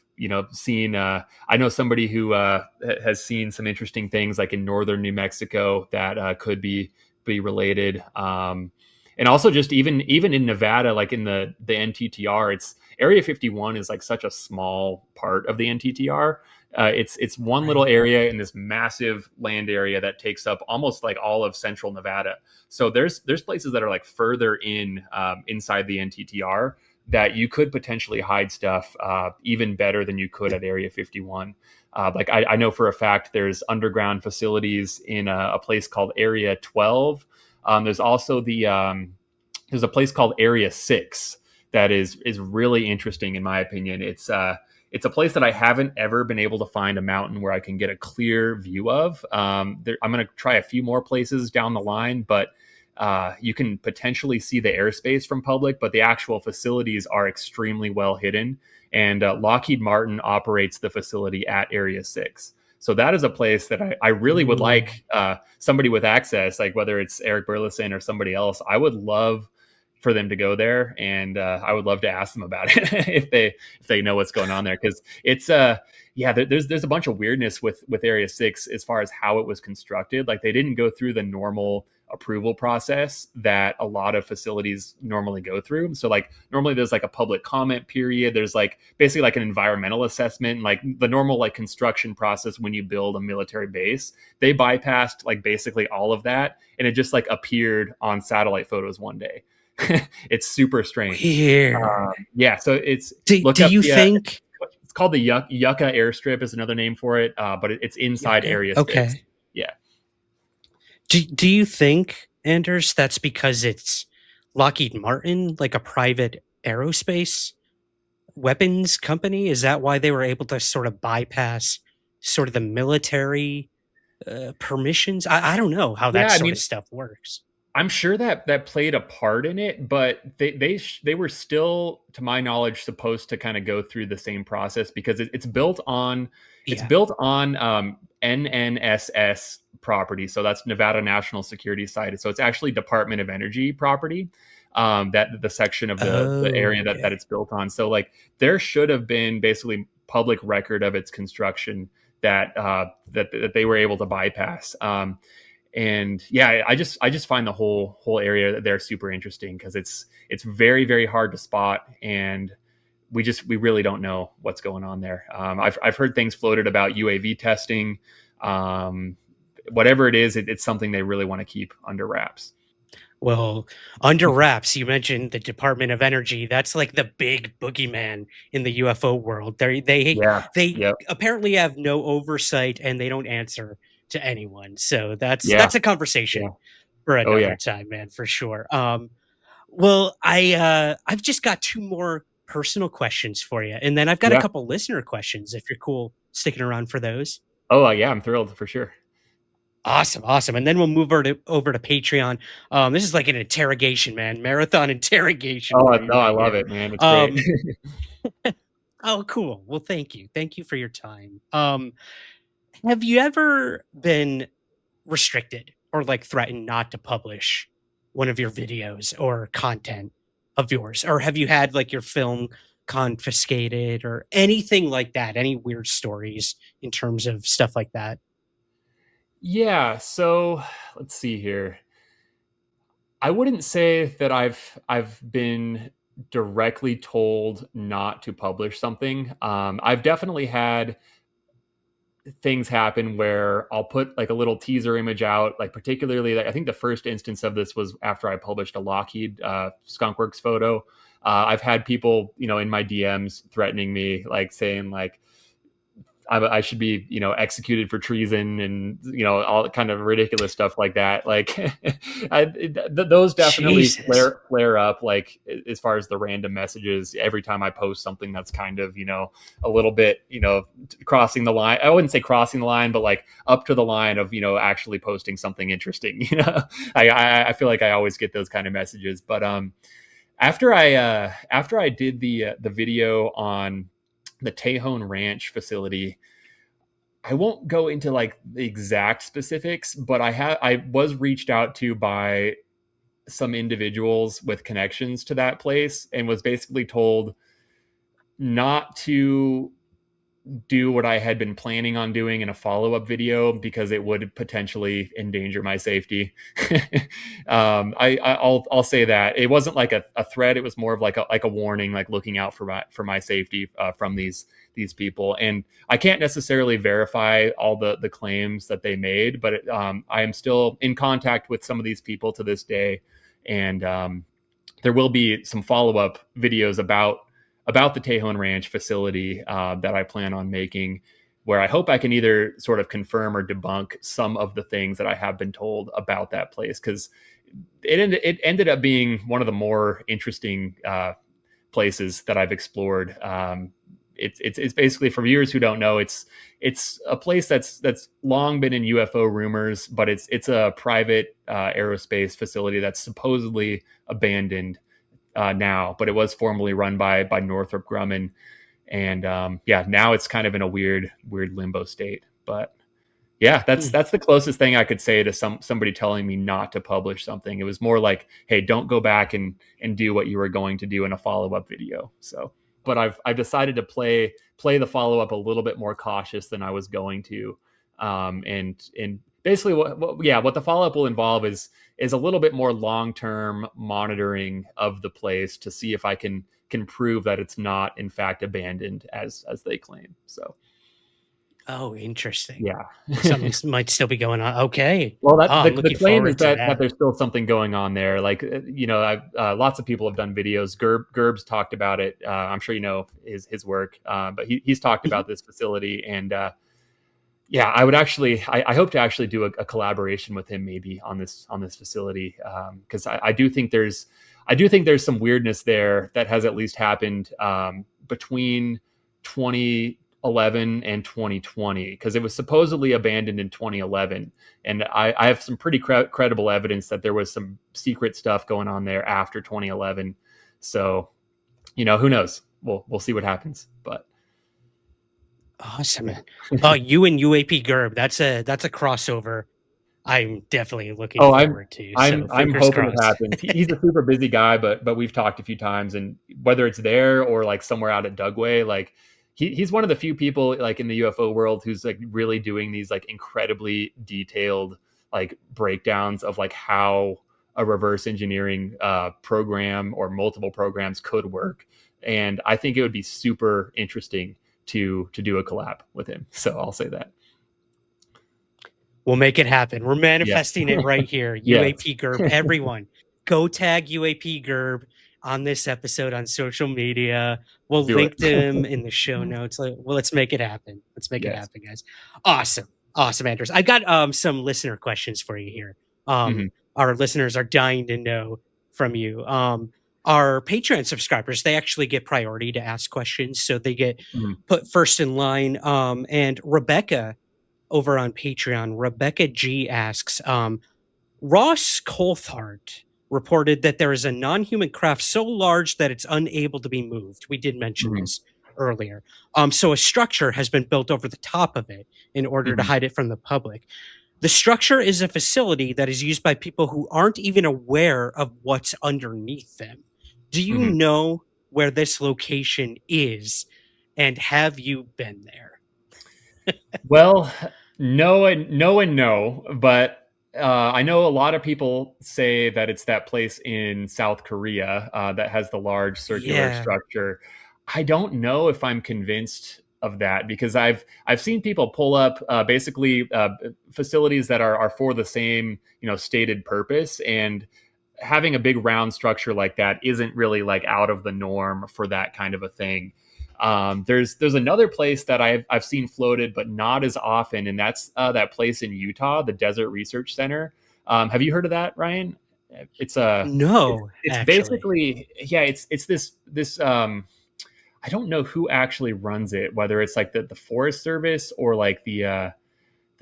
seen. I know somebody who has seen some interesting things like in northern New Mexico that could be related. And also just even in Nevada, like in the NTTR, it's Area 51 is like such a small part of the NTTR. It's one little area in this massive land area that takes up almost like all of central Nevada. So there's places that are like further inside the NTTR that you could potentially hide stuff even better than you could at Area 51. Like I know for a fact there's underground facilities in a place called Area 12. There's also there's a place called Area 6 that is really interesting in my opinion. It's a place that I haven't ever been able to find a mountain where I can get a clear view of. I'm going to try a few more places down the line, but you can potentially see the airspace from public, but the actual facilities are extremely well hidden. And Lockheed Martin operates the facility at Area 6. So that is a place that I really would like somebody with access, like whether it's Eric Burleson or somebody else. I would love for them to go there, and I would love to ask them about it if they know what's going on there, because it's there's a bunch of weirdness with Area 6 as far as how it was constructed. Like they didn't go through the normal approval process that a lot of facilities normally go through. So like normally there's like a public comment period. There's like basically like an environmental assessment, like the normal like construction process when you build a military base. They bypassed like basically all of that, and it just like appeared on satellite photos one day. It's super strange. So it's do you think it's called the Yucca Airstrip is another name for it, but it's inside Area 6. Do you think, Anders, that's because it's Lockheed Martin, like a private aerospace weapons company? Is that why they were able to sort of bypass sort of the military permissions? I don't know how that Yeah, I sort mean, of stuff works. I'm sure that that played a part in it, but they were still, to my knowledge, supposed to kind of go through the same process because it's built on Yeah. NNSS property, so that's Nevada National Security Site. So it's actually Department of Energy property. That the section of the Oh, area that okay. it's built on. So like there should have been basically public record of its construction that that they were able to bypass. And yeah, I just find the whole area there super interesting because it's very very hard to spot, and we really don't know what's going on there. I've heard things floated about UAV testing. Whatever it is, it's something they really want to keep under wraps. Well, under wraps, you mentioned the Department of Energy. That's like the big boogeyman in the UFO world. Yeah. They Yep. apparently have no oversight and they don't answer to anyone. So Yeah. that's a conversation Yeah. for Oh yeah. another time, man, for sure. Well, I've just got two more personal questions for you, and then I've got a Yeah. couple listener questions if you're cool sticking around for those. Oh yeah. I'm thrilled for sure. Awesome, awesome. And then we'll move over to Patreon. This is like an interrogation, man. Marathon interrogation Oh for you no, I right love here. it, man. It's great. Um, oh, cool. Well, thank you. Thank you for your time. Have you ever been restricted or like threatened not to publish one of your videos or content of yours? Or have you had like your film confiscated or anything like that? Any weird stories in terms of stuff like that? Yeah. So let's see here. I wouldn't say that I've been directly told not to publish something. I've definitely had things happen where I'll put like a little teaser image out, like particularly I think the first instance of this was after I published a Lockheed Skunkworks photo. I've had people, in my DMs threatening me, like saying like I should be, executed for treason and, all kind of ridiculous stuff like that. Like those definitely Jesus. flare up, like as far as the random messages every time I post something that's kind of, a little bit, crossing the line. I wouldn't say crossing the line, but like up to the line of, actually posting something interesting. I feel like I always get those kind of messages. But after I did the video on the Tejon Ranch facility, I won't go into like the exact specifics, but I was reached out to by some individuals with connections to that place and was basically told not to do what I had been planning on doing in a follow-up video because it would potentially endanger my safety. I'll say that it wasn't like a threat. It was more of like a warning, like looking out for my safety from these people. And I can't necessarily verify all the claims that they made, but I am still in contact with some of these people to this day. And there will be some follow-up videos about the Tejon Ranch facility that I plan on making, where I hope I can either sort of confirm or debunk some of the things that I have been told about that place, because it ended up being one of the more interesting places that I've explored. It's basically, for viewers who don't know, it's a place that's long been in UFO rumors, but it's a private aerospace facility that's supposedly abandoned now, but it was formerly run by Northrop Grumman, and now it's kind of in a weird limbo state. But yeah, that's the closest thing I could say to somebody telling me not to publish something. It was more like, hey, don't go back and do what you were going to do in a follow-up video. So, but I've decided to play the follow-up a little bit more cautious than I was going to, and basically what the follow-up will involve is a little bit more long-term monitoring of the place to see if I can prove that it's not in fact abandoned as they claim. So Oh, interesting. yeah. Something might still be going on. Okay. Well, I'm the looking claim is forward to that there's still something going on there. Like, lots of people have done videos. Gerb's talked about it. I'm sure his work, but he's talked about this facility. And I would actually, I hope to actually do a collaboration with him maybe on this facility, because I do think there's I do think there's some weirdness there that has at least happened between 2011 and 2020, because it was supposedly abandoned in 2011. And I have some pretty credible evidence that there was some secret stuff going on there after 2011. So, who knows? We'll see what happens. But awesome, man. Oh, you and UAP Gerb, that's a crossover I'm definitely looking forward to. I'm hoping crossed. it happens. He's a super busy guy, but we've talked a few times, and whether it's there or like somewhere out at Dugway, like he's one of the few people like in the UFO world who's like really doing these like incredibly detailed like breakdowns of like how a reverse engineering program or multiple programs could work. And I think it would be super interesting to do a collab with him. So I'll say that. We'll make it happen. We're manifesting it right here. UAP Gerb, everyone, go tag UAP Gerb on this episode on social media. We'll link to him in the show notes. Let's make it happen. Let's make it happen, guys. Awesome, Anders. I got some listener questions for you here. Our listeners are dying to know from you. Our Patreon subscribers, they actually get priority to ask questions, so they get put first in line. And Rebecca over on Patreon, Rebecca G asks, Ross Coulthard reported that there is a non-human craft so large that it's unable to be moved. We did mention this earlier. So a structure has been built over the top of it in order to hide it from the public. The structure is a facility that is used by people who aren't even aware of what's underneath them. Do you know where this location is, and have you been there? Well, no, but I know a lot of people say that it's that place in South Korea that has the large circular structure. I don't know if I'm convinced of that, because I've seen people pull up basically facilities that are for the same stated purpose, and having a big round structure like that isn't really like out of the norm for that kind of a thing. There's another place that I've seen floated, but not as often, and that's that place in Utah, the Desert Research Center. Have you heard of that, Ryan? It's it's basically it's this I don't know who actually runs it, whether it's like the Forest Service or like the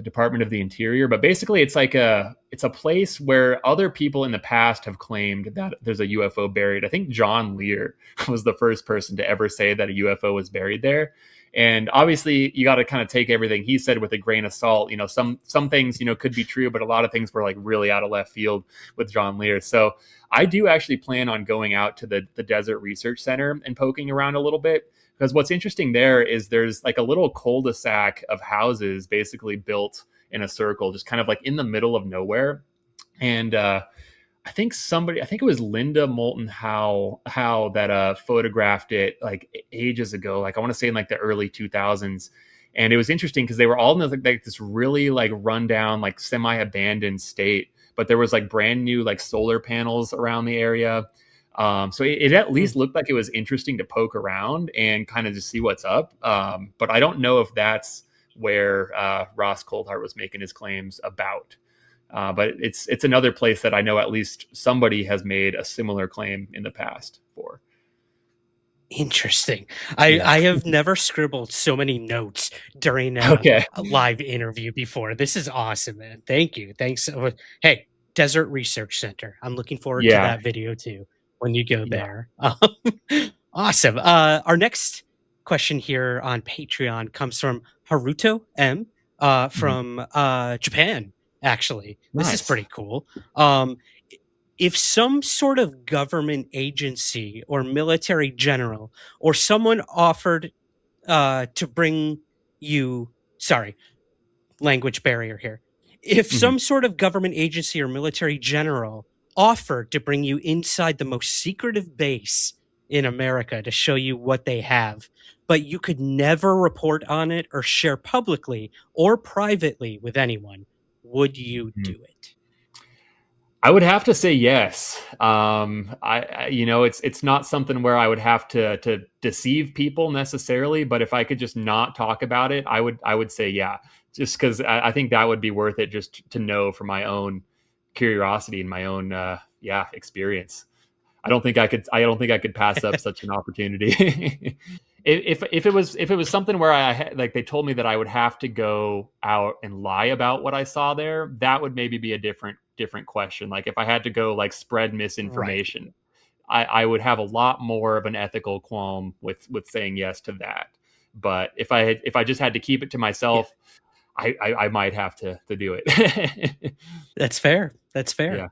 Department of the Interior, but basically it's a place where other people in the past have claimed that there's a UFO buried. I think John Lear was the first person to ever say that a UFO was buried there. And obviously you got to kind of take everything he said with a grain of salt. Some things, could be true, but a lot of things were like really out of left field with John Lear. So I do actually plan on going out to the Desert Research Center and poking around a little bit. Because what's interesting there is there's like a little cul-de-sac of houses basically built in a circle, just kind of like in the middle of nowhere. And I think it was Linda Moulton Howe that photographed it like ages ago. Like I want to say in like the early 2000s. And it was interesting because they were all in like this really like rundown, like semi-abandoned state. But there was like brand new like solar panels around the area. So it at least looked like it was interesting to poke around and kind of just see what's up. But I don't know if that's where Ross Coulthard was making his claims about. But it's another place that I know at least somebody has made a similar claim in the past for. Interesting. I have never scribbled so many notes during a live interview before. This is awesome, man. Thank you. Thanks. Hey, Desert Research Center. I'm looking forward to that video too when you go there. Awesome. Our next question here on Patreon comes from Haruto M from Japan, actually. This is pretty cool. If some sort of government agency or military general or someone offered to bring you, language barrier here. If some sort of government agency or military general offered to bring you inside the most secretive base in America to show you what they have, but you could never report on it or share publicly or privately with anyone, would you do it? I would have to say yes. It's not something where I would have to deceive people necessarily, but if I could just not talk about it, I would say yeah, just because I think that would be worth it just to know for my own curiosity and my own experience. I don't think I could pass up such an opportunity. if it was something where like they told me that I would have to go out and lie about what I saw there, that would maybe be a different question. Like if I had to go like spread misinformation, I would have a lot more of an ethical qualm with saying yes to that. But if I just had to keep it to myself, I might have to do it. That's fair. That's fair. Yeah.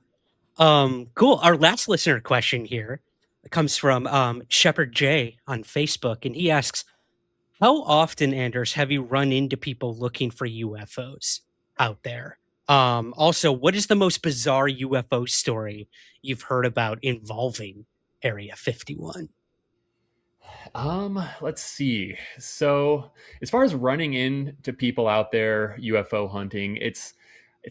Cool. Our last listener question here comes from Shepherd J on Facebook, and he asks, how often, Anders, have you run into people looking for UFOs out there? Also, what is the most bizarre UFO story you've heard about involving Area 51? Let's see. So as far as running into people out there UFO hunting, it's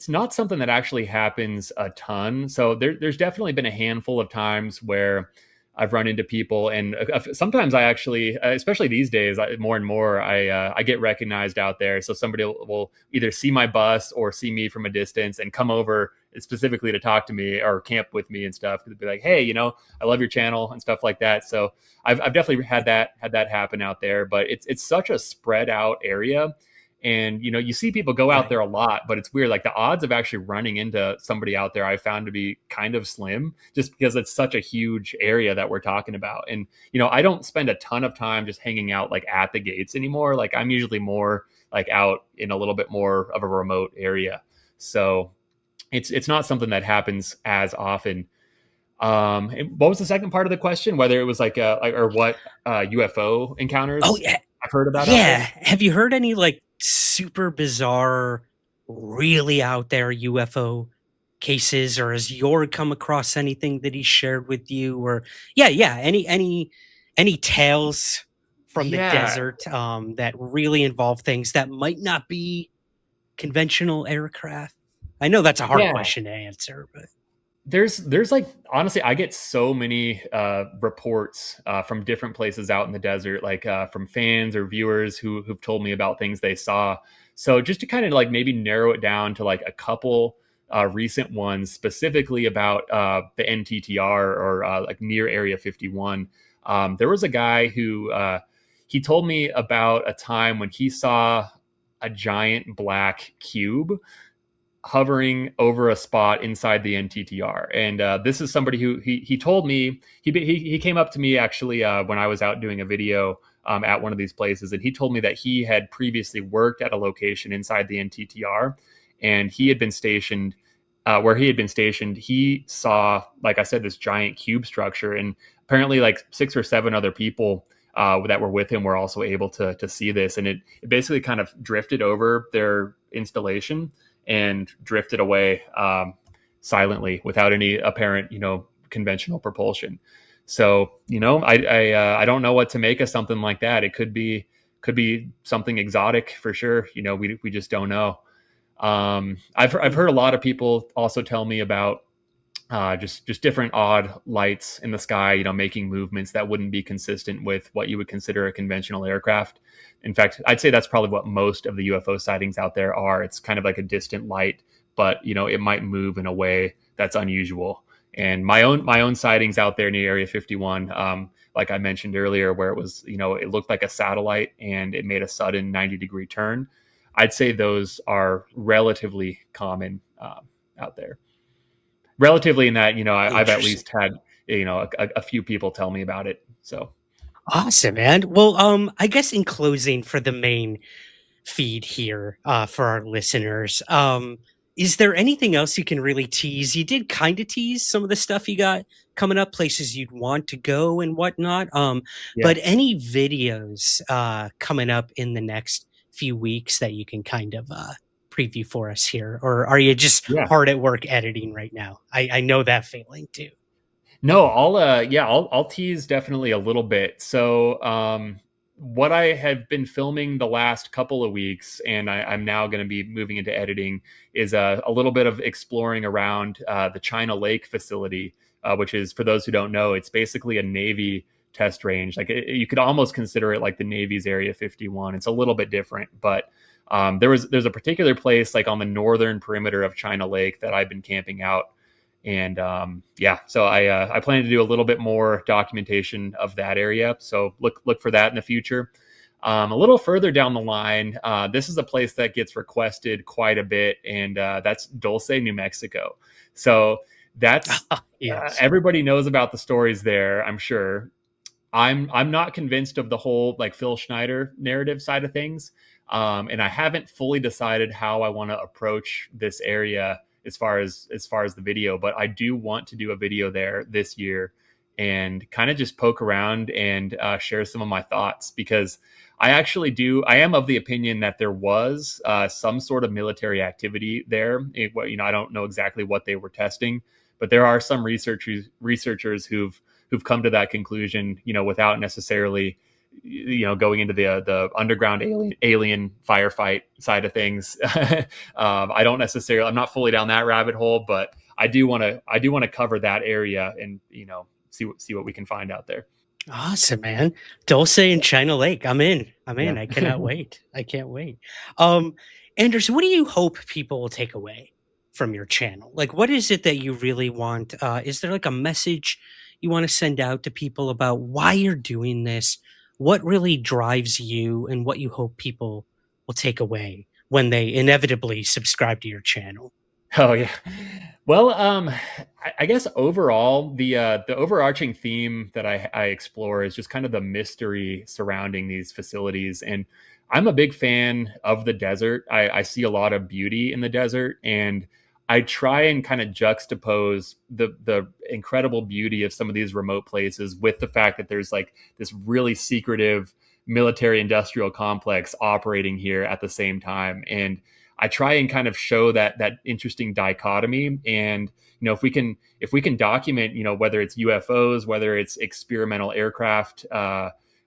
not something that actually happens a ton. So there's definitely been a handful of times where I've run into people, and sometimes I actually, especially these days, more and more, I get recognized out there. So somebody will either see my bus or see me from a distance and come over specifically to talk to me or camp with me and stuff. They'd be like, "Hey, you know, I love your channel," and stuff like that. So I've definitely had that happen out there. But it's such a spread out area. And, you know, you see people go out there a lot, but it's weird. Like the odds of actually running into somebody out there, I found to be kind of slim, just because it's such a huge area that we're talking about. And, you know, I don't spend a ton of time just hanging out like at the gates anymore. Like I'm usually more like out in a little bit more of a remote area. So it's not something that happens as often. And what was the second part of the question? Whether it was like or what UFO encounters? Oh, yeah. I've heard about. Yeah. Have you heard any like super bizarre, really out there UFO cases, or has Jörg come across anything that he shared with you? Or any tales from the desert that really involve things that might not be conventional aircraft? I know that's a hard question to answer, but there's like, honestly, I get so many reports from different places out in the desert, like from fans or viewers who've told me about things they saw. So just to kind of like maybe narrow it down to like a couple recent ones, specifically about the NTTR or like near Area 51. There was a guy who he told me about a time when he saw a giant black cube hovering over a spot inside the NTTR. And this is somebody who he told me, he came up to me actually when I was out doing a video at one of these places. And he told me that he had previously worked at a location inside the NTTR, and he had been stationed where he had been stationed. He saw, like I said, this giant cube structure, and apparently like 6 or 7 other people that were with him were also able to see this. And it basically kind of drifted over their installation and drifted away silently without any apparent, you know, conventional propulsion. So, you know, I don't know what to make of something like that. It could be something exotic for sure. You know, we just don't know. I've heard a lot of people also tell me about just different odd lights in the sky, you know, making movements that wouldn't be consistent with what you would consider a conventional aircraft. In fact, I'd say that's probably what most of the UFO sightings out there are. It's kind of like a distant light, but you know, it might move in a way that's unusual. And my own sightings out there near Area 51, like I mentioned earlier, where it was, you know, it looked like a satellite and it made a sudden 90-degree turn. I'd say those are relatively common out there. Relatively in that, you know, I've at least had, you know, a few people tell me about it. So awesome, man. Well, I guess in closing for the main feed here for our listeners, is there anything else you can really tease? You did kind of tease some of the stuff you got coming up, places you'd want to go and whatnot. But any videos coming up in the next few weeks that you can kind of preview for us here? Or are you just hard at work editing right now? I know that feeling too. No, I'll tease definitely a little bit. So what I have been filming the last couple of weeks, and I'm now going to be moving into editing, is a little bit of exploring around the China Lake facility, which is, for those who don't know, it's basically a Navy test range. Like you could almost consider it like the Navy's Area 51. It's a little bit different, but there's a particular place like on the northern perimeter of China Lake that I've been camping out. And yeah, so I plan to do a little bit more documentation of that area. So look for that in the future. A little further down the line, this is a place that gets requested quite a bit, and that's Dulce, New Mexico. So that's Yes. everybody knows about the stories there, I'm sure. I'm not convinced of the whole like Phil Schneider narrative side of things, and I haven't fully decided how I want to approach this area as far as the video. But I do want to do a video there this year and kind of just poke around and share some of my thoughts, because I am of the opinion that there was some sort of military activity there. I don't know exactly what they were testing, but there are some researchers who've come to that conclusion, without necessarily, going into the underground alien firefight side of things. I'm not fully down that rabbit hole, but I do want to cover that area and, see what we can find out there. Awesome, man. Dulce and China Lake. I'm in. Yeah. I cannot wait. I can't wait. Anders, what do you hope people will take away from your channel? Like, what is it that you really want? Is there like a message you want to send out to people about why you're doing this? What really drives you, and what you hope people will take away when they inevitably subscribe to your channel? Oh yeah. Well, I guess overall the overarching theme that I explore is just kind of the mystery surrounding these facilities. And I'm a big fan of the desert. I see a lot of beauty in the desert, and I try and kind of juxtapose the incredible beauty of some of these remote places with the fact that there's like this really secretive military industrial complex operating here at the same time. And I try and kind of show that interesting dichotomy. And, if we can document, whether it's UFOs, whether it's experimental aircraft,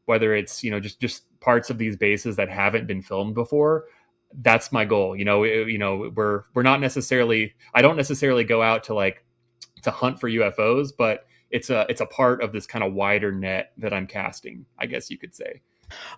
whether it's, just parts of these bases that haven't been filmed before, that's my goal. We're not necessarily, I don't necessarily go out to hunt for UFOs, but it's a part of this kind of wider net that I'm casting, I guess you could say.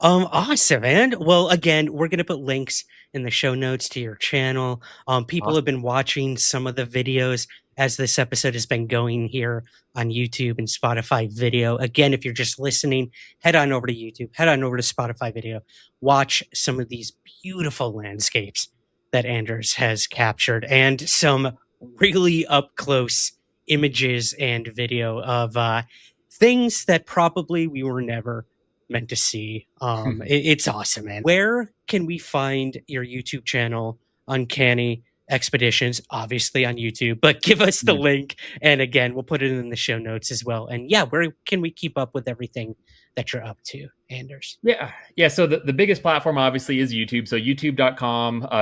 Awesome, man. Well, again, we're gonna put links in the show notes to your channel. People Awesome. have been watching some of the videos as this episode has been going here on YouTube and Spotify video. Again, if you're just listening, head on over to YouTube, head on over to Spotify video, watch some of these beautiful landscapes that Anders has captured, and some really up close images and video of things that probably we were never meant to see. It's awesome, man. Where can we find your YouTube channel, Uncanny Expeditions? Obviously on YouTube, but give us the link, and again, we'll put it in the show notes as well. And yeah, where can we keep up with everything that you're up to, Anders? Yeah. So the biggest platform obviously is YouTube. So youtube.com /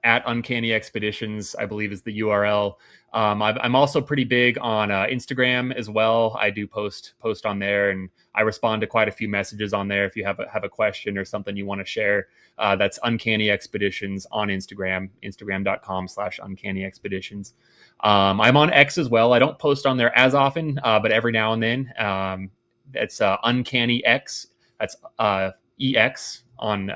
at Uncanny Expeditions, I believe, is the URL. I'm also pretty big on Instagram as well. I do post on there, and I respond to quite a few messages on there. If you have a question or something you want to share, that's Uncanny Expeditions on Instagram, instagram.com / Uncanny Expeditions. I'm on X as well. I don't post on there as often, but every now and then. It's Uncanny X. That's EX on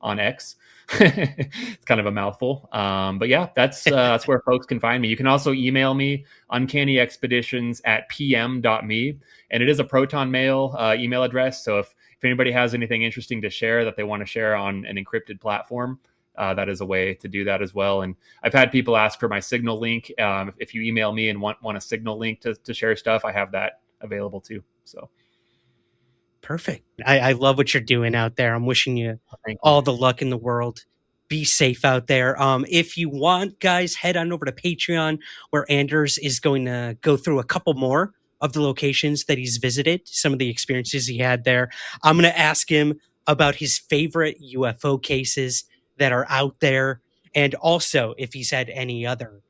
X. It's kind of a mouthful. But yeah, that's where folks can find me. You can also email me, uncannyexpeditions@pm.me. And it is a Proton Mail email address. So if anybody has anything interesting to share that they want to share on an encrypted platform, that is a way to do that as well. And I've had people ask for my Signal link. If you email me and want a Signal link to share stuff, I have that available too. So perfect. I love what you're doing out there. I'm wishing you all the luck in the world. Be safe out there. If you want, guys, head on over to Patreon, where Anders is going to go through a couple more of the locations that he's visited, some of the experiences he had there. I'm going to ask him about his favorite UFO cases that are out there, and also if he's had any other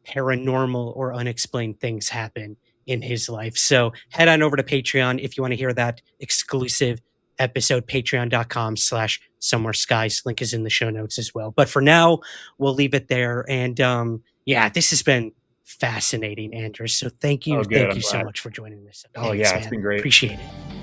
paranormal or unexplained things happen in his life. So head on over to Patreon if you want to hear that exclusive episode, patreon.com / somewhere skies. Link is in the show notes as well. But for now, we'll leave it there. And yeah, this has been fascinating, Anders. So thank you. Thank you so much for joining this. Oh yeah, it's been great. Appreciate it.